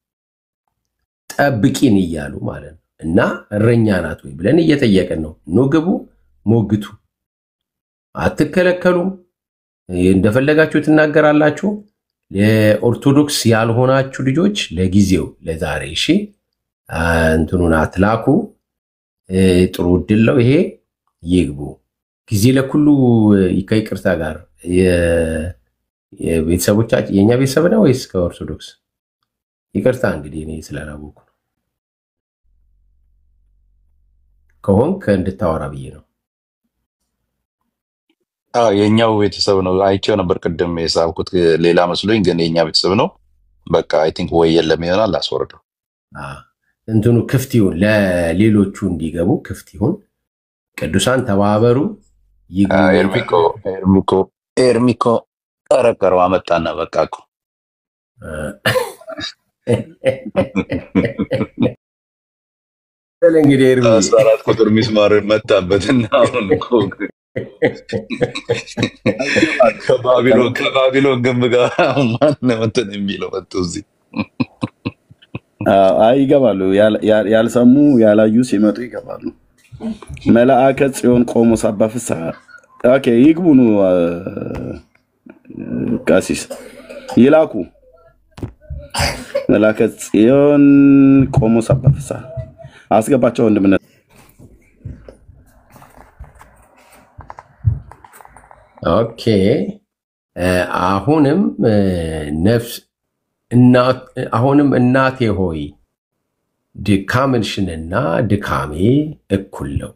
ጠብቂን እያሉ ማለት ነው። እና እረኛ ናት ወይ ብለን እየጠየቅን ነው። ኑ ግቡ፣ ሞግቱ፣ አትከለከሉም። እንደፈለጋችሁ ትናገራላችሁ። የኦርቶዶክስ ያልሆናችሁ ልጆች ለጊዜው ለዛሬ እሺ እንትኑን አትላኩ። ጥሩ እድል ነው ይሄ። ይግቡ። ጊዜ ለኩሉ ከይቅርታ ጋር የቤተሰቦቻችን የኛ ቤተሰብ ነው ወይስ ከኦርቶዶክስ? ይቅርታ እንግዲህ እኔ ስላላወኩ ነው። ከሆንክ እንድታወራ ብዬ ነው። የኛው ቤተሰብ ነው። አይቼው ነበር ቅድም የሳብኩት ሌላ መስሎኝ፣ ግን የኛ ቤተሰብ ነው። በቃ አይ ቲንክ ወይ የለም ይሆናል። አስወርደው እንትኑ ክፍት ይሁን፣ ለሌሎቹ እንዲገቡ ክፍት ይሁን። ቅዱሳን ተባበሩ። ኤርሚኮ ቀረቀረው አመጣና በቃ እኮ እንግዲህ ኤርሚ 14 ቁጥር ሚስማር መጣበትና አሁን እኮ ከባቢሎን ግንብ ጋር ማነው እንትን የሚለው መጥቶ እዚህ ይገባሉ። ያልሰሙ ያላዩ ሲመጡ ይገባሉ። መልአከ ጽዮን ቆሞስ አባ ፍስሐ ኦኬ ይግቡኑ። ቀሲስ ይላኩ። መልአከ ጽዮን ቆሞስ አባ ፍስሐ አስገባቸው ወንድምነት። ኦኬ አሁንም እናቴ ሆይ ድካምሽንና ድካሜ እኩል ነው።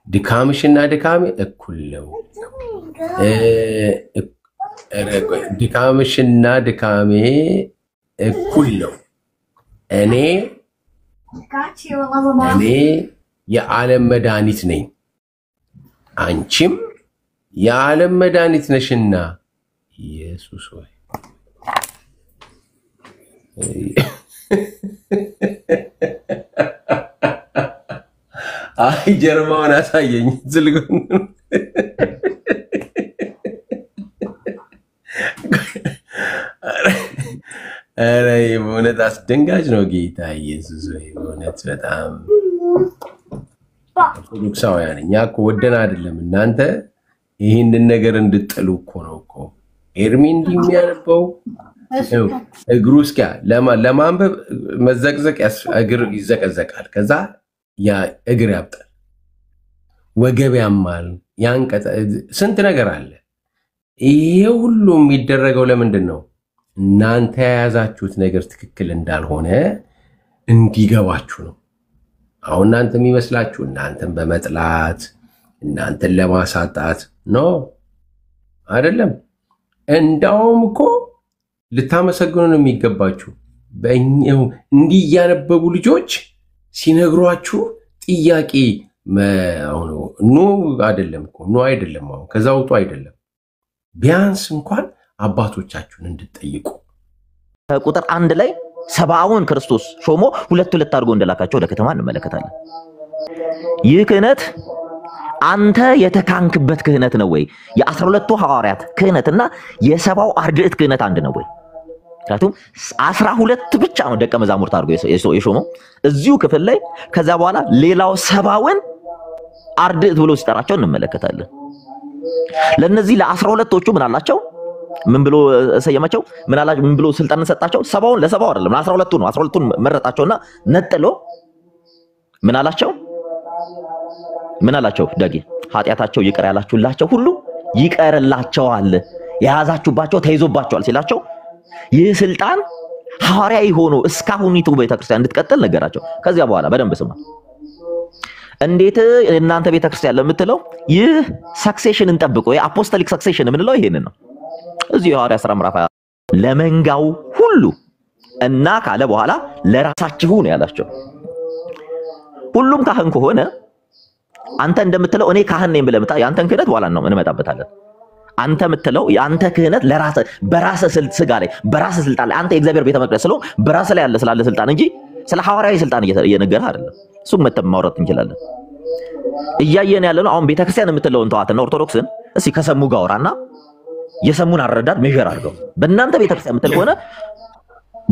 ድካምሽና ድካሜ እኩል ነው። ድካምሽና ድካሜ እኩል ነው። እኔ የዓለም መድኃኒት ነኝ፣ አንቺም የዓለም መድኃኒት ነሽና። ኢየሱስ ሆይ አይ ጀርማውን አሳየኝ ዝልጉን ኧረ የእውነት አስደንጋጭ ነው ጌታ ኢየሱስ ወይ የእውነት በጣም ኦርቶዶክሳውያን እኛ እኮ ወደን አይደለም እናንተ ይህንን ነገር እንድጥሉ እኮ ነው እኮ ኤርሚ እንዲህ የሚያነበው እግሩ እስኪያ ለማንበብ መዘቅዘቅ እግር ይዘቀዘቃል ከዛ ያ እግር ያብጣል ወገብ ያማል ያንቀጠ ስንት ነገር አለ ይሄ ሁሉ የሚደረገው ለምንድን ነው እናንተ የያዛችሁት ነገር ትክክል እንዳልሆነ እንዲገባችሁ ነው አሁን እናንተ የሚመስላችሁ እናንተን በመጥላት እናንተን ለማሳጣት ነው አይደለም እንዳውም እኮ ልታመሰግኑ ነው የሚገባችሁ በእኛው እንዲህ ያነበቡ ልጆች ሲነግሯችሁ ጥያቄ ኑ አይደለም እኮ ኑ አይደለም አሁን ከዛ ወጡ አይደለም ቢያንስ እንኳን አባቶቻችሁን እንድትጠይቁ ቁጥር 1 ላይ ሰባውን ክርስቶስ ሾሞ ሁለት አድርጎ እንደላካቸው ወደ ከተማ እንመለከታለን። ይህ ክህነት አንተ የተካንክበት ክህነት ነው ወይ? የ12ቱ ሐዋርያት ክህነትና የሰባው አርድእት ክህነት አንድ ነው ወይ? ምክንያቱም 12 ብቻ ነው ደቀ መዛሙርት አድርጎ የሾመው እዚሁ ክፍል ላይ። ከዛ በኋላ ሌላው ሰባውን አርድእት ብሎ ሲጠራቸው እንመለከታለን። ለነዚህ ለ12ቶቹ ምን አላቸው? ምን ብሎ ሰየማቸው? ምን አላቸው? ምን ብሎ ስልጣን ሰጣቸው? ሰባውን ለሰባው አይደለም 12ቱ ነው። 12ቱን መረጣቸውና ነጥሎ ምን አላቸው? ምን አላቸው? ዳጊ ኃጢአታቸው ይቀር ያላችሁላቸው ሁሉ ይቀርላቸዋል፣ የያዛችሁባቸው ተይዞባቸዋል ሲላቸው ይህ ስልጣን ሐዋርያዊ ሆኖ እስካሁኒቱ ቤተክርስቲያን እንድትቀጥል ነገራቸው። ከዚያ በኋላ በደንብ ስማ። እንዴት እናንተ ቤተክርስቲያን ለምትለው ይህ ሰክሴሽንን ጠብቆ የአፖስቶሊክ ሰክሴሽን የምንለው ይሄንን ነው። እዚህ የሐዋርያ ሥራ ምዕራፍ ለመንጋው ሁሉ እና ካለ በኋላ ለራሳችሁ ነው ያላቸው። ሁሉም ካህን ከሆነ አንተ እንደምትለው እኔ ካህን ነኝ ብለህ ያንተን ክህነት በኋላ ነው እንመጣበታለን። አንተ የምትለው ያንተ ክህነት ለራስህ በራስህ ስጋ ላይ በራስህ ስልጣን ላይ አንተ የእግዚአብሔር ቤተ መቅደስ ስለሆንክ በራስህ ላይ ያለ ስላለ ስልጣን እንጂ ስለ ሐዋርያዊ ስልጣን እየነገርህ አይደለም። እሱም መተም ማውራት እንችላለን። እያየን ያለነው አሁን ቤተክርስቲያን የምትለውን ተዋትና ኦርቶዶክስን እስኪ ከሰሙ ጋር አውራና የሰሙን አረዳድ ሜጀር አድርገው። በእናንተ ቤተክርስቲያን የምትል ከሆነ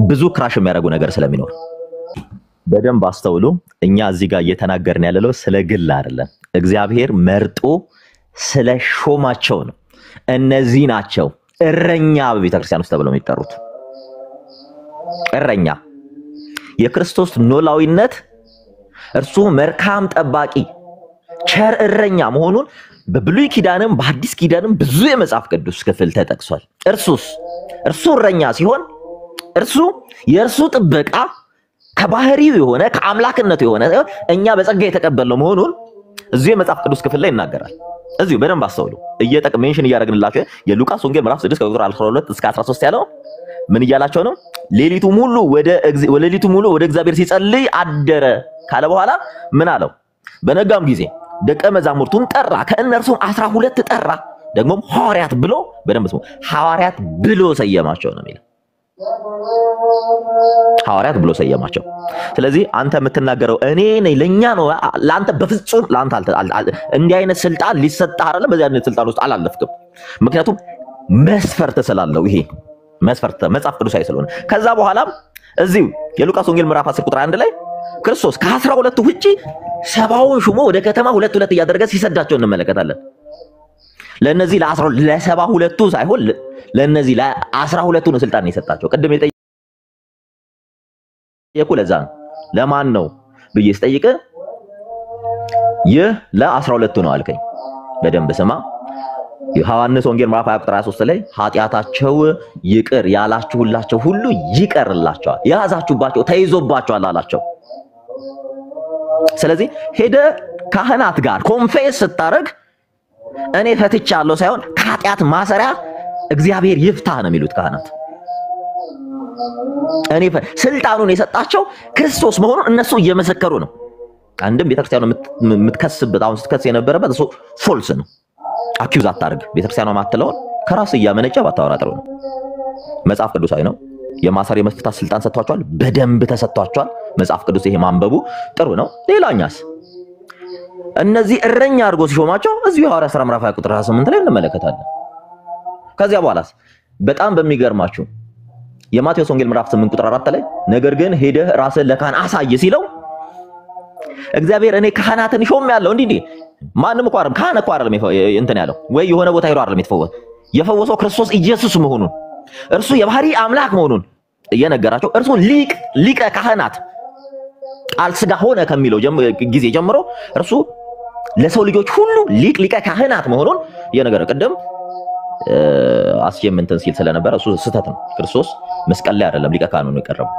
ብዙ ክራሽ የሚያደርጉ ነገር ስለሚኖር በደንብ አስተውሉ። እኛ እዚህ ጋር እየተናገርን ያለለው ስለ ግል አይደለም። እግዚአብሔር መርጦ ስለ ሾማቸው ነው። እነዚህ ናቸው እረኛ በቤተክርስቲያን ውስጥ ተብለው የሚጠሩት። እረኛ የክርስቶስ ኖላዊነት እርሱ መልካም ጠባቂ ቸር እረኛ መሆኑን በብሉይ ኪዳንም በአዲስ ኪዳንም ብዙ የመጽሐፍ ቅዱስ ክፍል ተጠቅሷል። እርሱ እረኛ ሲሆን እርሱ የእርሱ ጥበቃ ከባህሪው የሆነ ከአምላክነቱ የሆነ እኛ በጸጋ የተቀበልነው መሆኑን እዚሁ የመጽሐፍ ቅዱስ ክፍል ላይ ይናገራል። እዚሁ በደንብ አስተውሉ። ሜንሽን እያደረግንላችሁ የሉቃስ ወንጌል ምዕራፍ 6 ከቁጥር 12 እስከ 13 ያለው ምን እያላቸው ነው? ሌሊቱ ሙሉ ወደ እግዚአብሔር ሲጸልይ አደረ ካለ በኋላ ምን አለው? በነጋም ጊዜ ደቀ መዛሙርቱን ጠራ፣ ከእነርሱም 12 ጠራ፣ ደግሞም ሐዋርያት ብሎ በደንብ ስሙ፣ ሐዋርያት ብሎ ሰየማቸው ነው የሚለው። ሐዋርያት ብሎ ሰየማቸው። ስለዚህ አንተ የምትናገረው እኔ ነኝ ለኛ ነው ለአንተ በፍጹም ለአንተ እንዲህ አይነት ስልጣን ሊሰጥ አይደለም። በዚህ አይነት ስልጣን ውስጥ አላለፍክም። ምክንያቱም መስፈርት ስላለው ይሄ መስፈርት መጽሐፍ ቅዱሳዊ ስለሆነ። ከዛ በኋላ እዚሁ የሉቃስ ወንጌል ምዕራፍ 10 ቁጥር 1 ላይ ክርስቶስ ከ12ቱ ውጪ ሰባውን ሹሞ ወደ ከተማ ሁለት እያደረገ ሲሰዳቸው እንመለከታለን። ለነዚህ ለ12ቱ ሳይሆን ለነዚህ ለ12ቱ ነው ስልጣን የሰጣቸው። ቅድም የጠየቁ ለዛ ነው ለማን ነው ብዬ ስጠይቅ ይህ ለ12ቱ ነው አልከኝ። በደንብ ስማ። ዮሐንስ ወንጌል ምዕራፍ 20 ቁጥር 23 ላይ ኃጢአታቸው ይቅር ያላችሁላቸው ሁሉ ይቀርላቸዋል፣ የያዛችሁባቸው ተይዞባቸዋል አላቸው። ስለዚህ ሄደ ካህናት ጋር ኮንፌስ ስታረግ እኔ ፈትቻለሁ ሳይሆን ከኃጢአት ማሰሪያ እግዚአብሔር ይፍታህ ነው የሚሉት ካህናት። እኔ ስልጣኑን የሰጣቸው ክርስቶስ መሆኑን እነሱ እየመሰከሩ ነው። አንድም ቤተክርስቲያኑ የምትከስበት አሁን ስትከስ የነበረበት እሱ ፎልስ ነው። አኪውዝ አታርግ። ቤተክርስቲያኗ ማትለውን ከራስ እያመነጨ ባታወራ ጥሩ ነው። መጽሐፍ ቅዱሳዊ ነው። የማሰር የመፍታት ስልጣን ሰጥቷቸዋል፣ በደንብ ተሰጥቷቸዋል። መጽሐፍ ቅዱስ ይሄ ማንበቡ ጥሩ ነው። ሌላኛስ እነዚህ እረኛ አድርጎ ሲሾማቸው እዚሁ የሐዋርያ ሥራ ምዕራፍ 20 ቁጥር 28 ላይ እንመለከታለን። ከዚያ በኋላስ በጣም በሚገርማችሁ የማቴዎስ ወንጌል ምዕራፍ 8 ቁጥር 4 ላይ ነገር ግን ሄደህ ራስህን ለካህን አሳይ ሲለው እግዚአብሔር እኔ ካህናትን ሾም ያለው እንዴ ማንም እኮ አይደለም ካህን እኮ አይደለም እንትን ያለው ወይ የሆነ ቦታ ሄዶ አይደለም የፈወሰው ክርስቶስ ኢየሱስ መሆኑን እርሱ የባህሪ አምላክ መሆኑን እየነገራቸው እርሱ ሊቀ ካህናት ቃል ሥጋ ሆነ ከሚለው ጊዜ ጀምሮ እርሱ ለሰው ልጆች ሁሉ ሊቀ ካህናት መሆኑን እየነገረ ቀደም አስጀምንተን ሲል ስለነበረ እሱ ስህተት ነው። ክርስቶስ መስቀል ላይ አይደለም ሊቀ ካህኑ ነው የቀረበው።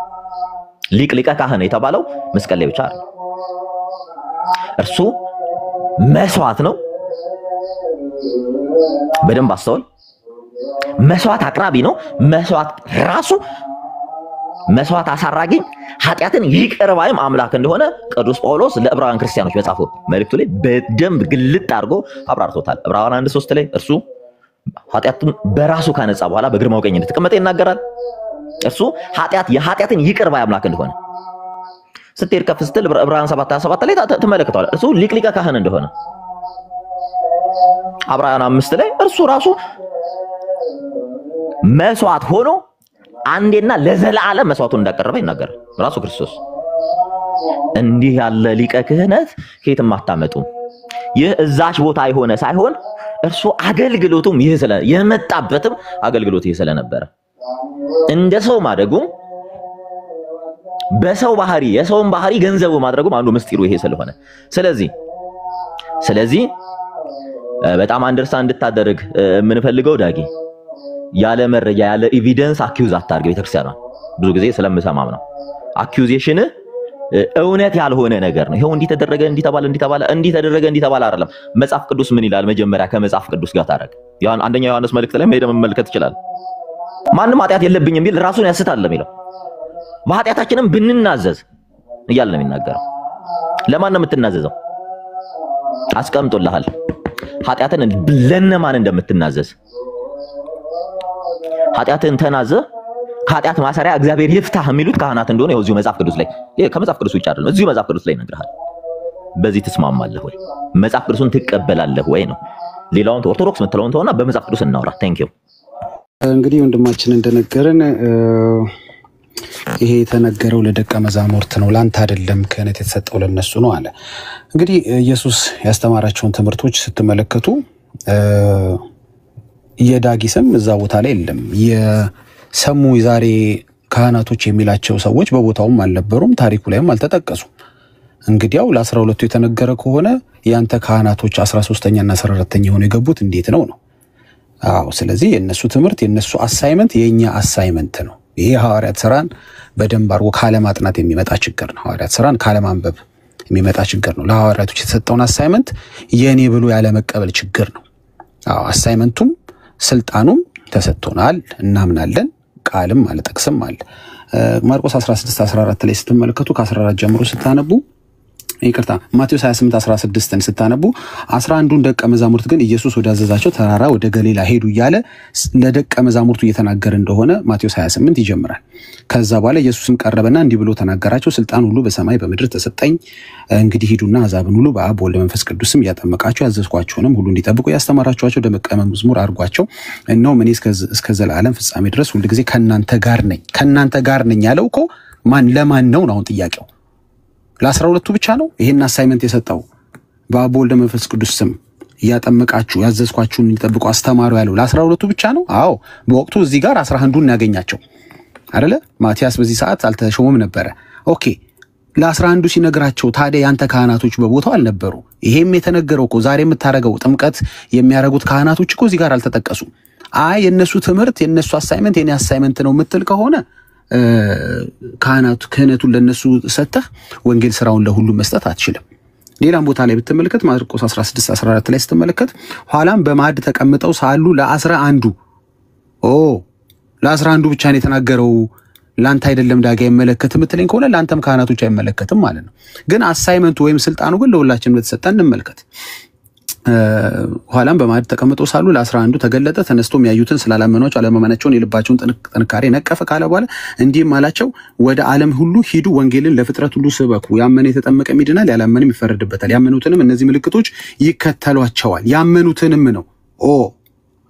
ሊቀ ካህን የተባለው መስቀል ላይ ብቻ አይደለም። እርሱ መስዋዕት ነው። በደንብ አስተውል። መስዋዕት አቅራቢ ነው። መስዋዕት ራሱ መስዋዕት አሳራጊ ኃጢአትን ይቅር ባይም አምላክ እንደሆነ ቅዱስ ጳውሎስ ለዕብራውያን ክርስቲያኖች በጻፈው መልእክቱ ላይ በደንብ ግልጥ አድርጎ አብራርቶታል። ዕብራውያን 1:3 ላይ እርሱ ኃጢአቱን በራሱ ካነጻ በኋላ በግርማው ቀኝ እንደተቀመጠ ይናገራል። እርሱ የኃጢአትን ይቅር ባይ አምላክ እንደሆነ ስትሄድ ከፍ ስትል ዕብራውያን 7:27 ላይ ትመለከታለህ። እርሱ ሊቀ ካህን እንደሆነ ዕብራውያን 5 ላይ እርሱ ራሱ መስዋዕት ሆኖ አንዴና ለዘላለም መስዋዕቱን እንዳቀረበ ይናገራል ራሱ ክርስቶስ። እንዲህ ያለ ሊቀ ክህነት ከየትም አታመጡም። ይህ እዛች ቦታ የሆነ ሳይሆን እርሱ አገልግሎቱም የመጣበትም አገልግሎት ይህ ስለነበረ እንደ ሰው ማደጉም በሰው ባህሪ የሰውን ባህሪ ገንዘቡ ማድረጉም አንዱ ምስጢሩ ይሄ ስለሆነ ስለዚህ በጣም አንደርስታንድ እንድታደርግ የምንፈልገው ዳጊ ያለ መረጃ ያለ ኤቪደንስ አኪዩዝ አታርግ ቤተክርስቲያኗ። ብዙ ጊዜ ስለምሰማም ነው አኪዩዜሽን እውነት ያልሆነ ነገር ነው። ይሄው እንዲተደረገ እንዲተባለ አይደለም። መጽሐፍ ቅዱስ ምን ይላል? መጀመሪያ ከመጽሐፍ ቅዱስ ጋር ታረቅ። አንደኛ ዮሐንስ መልእክት ላይ ሄደህ መመልከት ይችላል። ማንም ኃጢአት የለብኝም ቢል ራሱን ያስታል የሚለው በኃጢአታችንም ብንናዘዝ እያለ ነው የሚናገረው። ለማን ነው የምትናዘዘው? አስቀምጦልሃል ኃጢአትን ለነማን እንደምትናዘዝ። ኃጢአትን ተናዘ ከኃጢአት ማሰሪያ እግዚአብሔር ይፍታህ የሚሉት ካህናት እንደሆነ ይኸው እዚሁ መጽሐፍ ቅዱስ ላይ ከመጽሐፍ ቅዱስ ውጭ አይደለም፣ እዚሁ መጽሐፍ ቅዱስ ላይ ይነግርሃል። በዚህ ትስማማለህ ወይ? መጽሐፍ ቅዱስን ትቀበላለህ ወይ ነው። ሌላውን ኦርቶዶክስ የምትለውን ተውና በመጽሐፍ ቅዱስ እናውራ። ቴንክ ዩ። እንግዲህ ወንድማችን እንደነገረን ይሄ የተነገረው ለደቀ መዛሙርት ነው፣ ላንተ አይደለም። ክህነት የተሰጠው ለነሱ ነው አለ። እንግዲህ ኢየሱስ ያስተማራቸውን ትምህርቶች ስትመለከቱ የዳጊ ስም እዛ ቦታ ላይ የለም። የሰሙ ዛሬ ካህናቶች የሚላቸው ሰዎች በቦታውም አልነበሩም፣ ታሪኩ ላይም አልተጠቀሱም። እንግዲያው ለ12ቱ የተነገረ ከሆነ ያንተ ካህናቶች 13ኛና 14ኛ ሆነው የገቡት እንዴት ነው? አዎ፣ ስለዚህ የነሱ ትምህርት የነሱ አሳይመንት የኛ አሳይመንት ነው። ይሄ ሐዋርያት ሥራን በደንብ አድርጎ ካለማጥናት የሚመጣ ችግር ነው። ሐዋርያት ሥራን ካለማንበብ የሚመጣ ችግር ነው። ለሐዋርያቶች የተሰጠውን አሳይመንት የኔ ብሎ ያለ መቀበል ችግር ነው። አዎ፣ አሳይመንቱም ስልጣኑም ተሰጥቶናል፣ እናምናለን። ቃልም አልጠቅስም አለ። ማርቆስ 16:14 ላይ ስትመለከቱ ከ14 ጀምሮ ስታነቡ ይቅርታ ማቴዎስ 28:16ን ስታነቡ 11ዱን ደቀ መዛሙርት ግን ኢየሱስ ወዳዘዛቸው ተራራ ወደ ገሊላ ሄዱ እያለ ለደቀ መዛሙርቱ እየተናገረ እንደሆነ ማቴዎስ 28 ይጀምራል። ከዛ በኋላ ኢየሱስም ቀረበና እንዲህ ብሎ ተናገራቸው፣ ስልጣን ሁሉ በሰማይ በምድር ተሰጠኝ። እንግዲህ ሂዱና አሕዛብን ሁሉ በአብ ወልድ መንፈስ ቅዱስም እያጠመቃቸው ያዘዝኳቸውንም ሁሉ እንዲጠብቁ ያስተማራችኋቸው ደቀ መዝሙር አድርጓቸው። እነሆም እኔ እስከ ዘላለም ፍጻሜ ድረስ ሁልጊዜ ከእናንተ ጋር ነኝ ያለው እኮ ለማን ነው? አሁን ጥያቄው ለ12ቱ ብቻ ነው ይሄን አሳይመንት የሰጠው? በአብ ወልድ መንፈስ ቅዱስ ስም እያጠመቃችሁ ያዘዝኳችሁን እንዲጠብቁ አስተማሩ ያለው ለ12ቱ ብቻ ነው? አዎ፣ በወቅቱ እዚህ ጋር 11ዱን ያገኛቸው አይደለ? ማቲያስ በዚህ ሰዓት አልተሾመም ነበረ። ኦኬ፣ ለ11ዱ ሲነግራቸው ታዲያ ያንተ ካህናቶች በቦታው አልነበሩ? ይሄም የተነገረው እኮ ዛሬ የምታረገው ጥምቀት የሚያረጉት ካህናቶች እኮ እዚህ ጋር አልተጠቀሱ። አይ የነሱ ትምህርት የነሱ አሳይመንት የኔ አሳይመንት ነው የምትል ከሆነ ክህነቱን ለነሱ ሰጥተህ ወንጌል ስራውን ለሁሉም መስጠት አትችልም። ሌላም ቦታ ላይ ብትመለከት ማርቆስ 16:14 ላይ ስትመለከት ኋላም በማዕድ ተቀምጠው ሳሉ ለ11ዱ ለ11ዱ ብቻ ነው የተናገረው፣ ላንተ አይደለም ዳጊ አይመለከትም የምትለኝ ከሆነ ላንተም ካህናቶች አይመለከትም ማለት ነው። ግን አሳይመንቱ ወይም ስልጣኑ ግን ለሁላችንም ተሰጠን እንመልከት። ኋላም በማዕድ ተቀምጠው ሳሉ ለ11ዱ ተገለጠ። ተነስቶም ያዩትን ስላላመኗቸው አለማመናቸውን የልባቸውን ጥንካሬ ነቀፈ ካለ በኋላ እንዲህም አላቸው፣ ወደ ዓለም ሁሉ ሂዱ፣ ወንጌልን ለፍጥረት ሁሉ ስበኩ። ያመነ የተጠመቀ ይድናል፣ ያላመነም ይፈረድበታል። ያመኑትንም እነዚህ ምልክቶች ይከተሏቸዋል። ያመኑትንም ነው።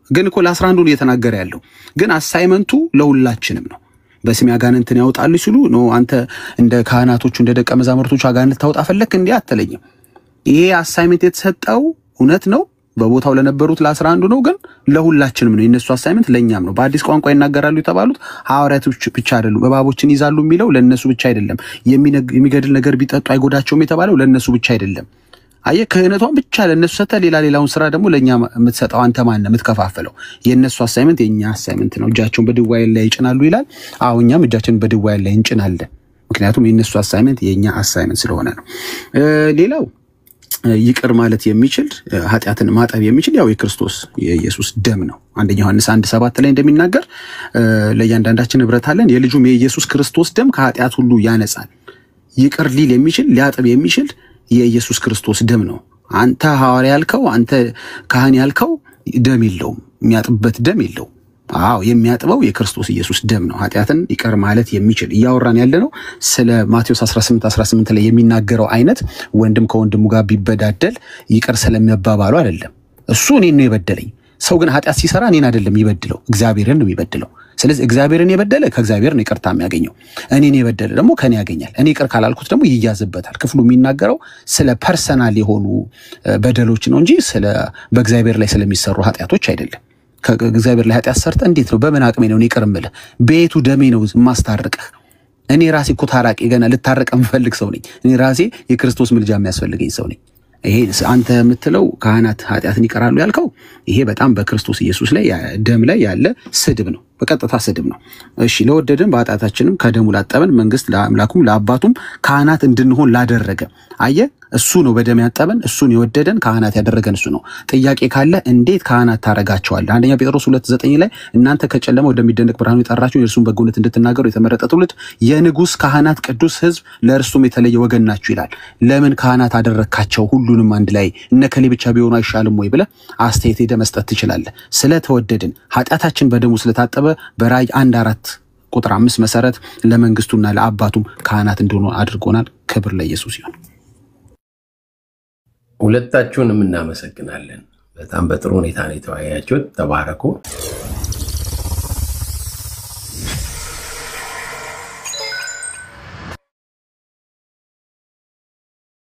ግን እኮ ለ11ዱ እየተናገረ ያለው ግን አሳይመንቱ ለሁላችንም ነው። በስሜ አጋንንትን ያወጣሉ ሲሉ ነው አንተ እንደ ካህናቶቹ እንደ ደቀ መዛሙርቶቹ አጋንንት ታወጣ ፈለክ እንዴ አትለኝም። ይሄ አሳይመንት የተሰጠው እውነት ነው በቦታው ለነበሩት ለ11 ነው፣ ግን ለሁላችንም ነው። የነሱ አሳይመንት ለኛም ነው። በአዲስ ቋንቋ ይናገራሉ የተባሉት ሐዋርያቶች ብቻ አይደሉም። እባቦችን ይዛሉ የሚለው ለነሱ ብቻ አይደለም። የሚገድል ነገር ቢጠጡ አይጎዳቸውም የተባለው ለነሱ ብቻ አይደለም። አየህ ክህነቷን ብቻ ለነሱ ሰተ ሌላውን ስራ ደግሞ ለኛ የምትሰጠው አንተ ማን ነው የምትከፋፈለው? የነሱ አሳይመንት የኛ አሳይመንት ነው። እጃቸውን በድዋይ ላይ ይጭናሉ ይላል። አዎ እኛም እጃችንን በድዋይ ላይ እንጭናለን። ምክንያቱም የነሱ አሳይመንት የኛ አሳይመንት ስለሆነ ነው። ሌላው ይቅር ማለት የሚችል ኃጢአትን ማጠብ የሚችል ያው የክርስቶስ የኢየሱስ ደም ነው። አንደኛ ዮሐንስ 1:7 ላይ እንደሚናገር ለእያንዳንዳችን ህብረት አለን፣ የልጁም የኢየሱስ ክርስቶስ ደም ከኃጢአት ሁሉ ያነጻል። ይቅር ሊል የሚችል ሊያጥብ የሚችል የኢየሱስ ክርስቶስ ደም ነው። አንተ ሐዋርያ ያልከው አንተ ካህን ያልከው ደም የለውም፣ የሚያጥብበት ደም የለውም። አዎ የሚያጥበው የክርስቶስ ኢየሱስ ደም ነው። ኃጢአትን ይቅር ማለት የሚችል እያወራን ያለ ነው ስለ ማቴዎስ 18:18 ላይ የሚናገረው አይነት ወንድም ከወንድሙ ጋር ቢበዳደል ይቅር ስለሚያባባሉ አይደለም። እሱ እኔን ነው የበደለኝ። ሰው ግን ኃጢአት ሲሰራ እኔን አይደለም የሚበድለው፣ እግዚአብሔርን ነው የሚበድለው። ስለዚህ እግዚአብሔርን የበደለ ከእግዚአብሔር ነው ይቅርታ የሚያገኘው። እኔን የበደለ ደግሞ ከኔ ያገኛል። እኔ ይቅር ካላልኩት ደግሞ ይያዝበታል። ክፍሉ የሚናገረው ስለ ፐርሰናል የሆኑ በደሎች ነው እንጂ በእግዚአብሔር ላይ ስለሚሰሩ ኃጢአቶች አይደለም። ከእግዚአብሔር ላይ ኃጢአት ሰርተ እንዴት ነው በምን አቅሜ ነው ይቅር እምልህ? ቤቱ ደሜ ነው ማስታርቀህ። እኔ ራሴ እኮ ታራቂ ገና ልታረቅ የምፈልግ ሰው ነኝ። እኔ ራሴ የክርስቶስ ምልጃ የሚያስፈልገኝ ሰው ነኝ። ይሄ አንተ የምትለው ካህናት ኃጢአትን ይቀራሉ ያልከው ይሄ በጣም በክርስቶስ ኢየሱስ ላይ ደም ላይ ያለ ስድብ ነው፣ በቀጥታ ስድብ ነው። እሺ ለወደደን በኃጢአታችንም ከደሙ ላጠበን መንግስት ለአምላኩም ለአባቱም ካህናት እንድንሆን ላደረገ አየ እሱ ነው በደም ያጠበን፣ እሱን የወደደን ካህናት ያደረገን እሱ ነው። ጥያቄ ካለ እንዴት ካህናት ታረጋቸዋለህ? አንደኛ ጴጥሮስ 2:9 ላይ እናንተ ከጨለማ ወደሚደነቅ ብርሃኑ የጠራችሁ የእርሱን በጎነት እንድትናገሩ የተመረጠ ትውልድ የንጉሥ ካህናት ቅዱስ ሕዝብ ለእርሱም የተለየ ወገን ናችሁ ይላል። ለምን ካህናት አደረካቸው ሁሉንም አንድ ላይ እነከሌ ብቻ ቢሆኑ አይሻልም ወይ ብለህ አስተያየት ሄደህ መስጠት ትችላለህ። ስለተወደድን ኃጢአታችን በደሙ ስለታጠበ በራእይ 1:4 መሰረት ለመንግስቱና ለአባቱም ካህናት እንደሆኑ አድርጎናል። ክብር ለኢየሱስ ይሁን። ሁለታችሁንም እናመሰግናለን። በጣም በጥሩ ሁኔታ ነው የተወያያችሁት። ተባረኩ።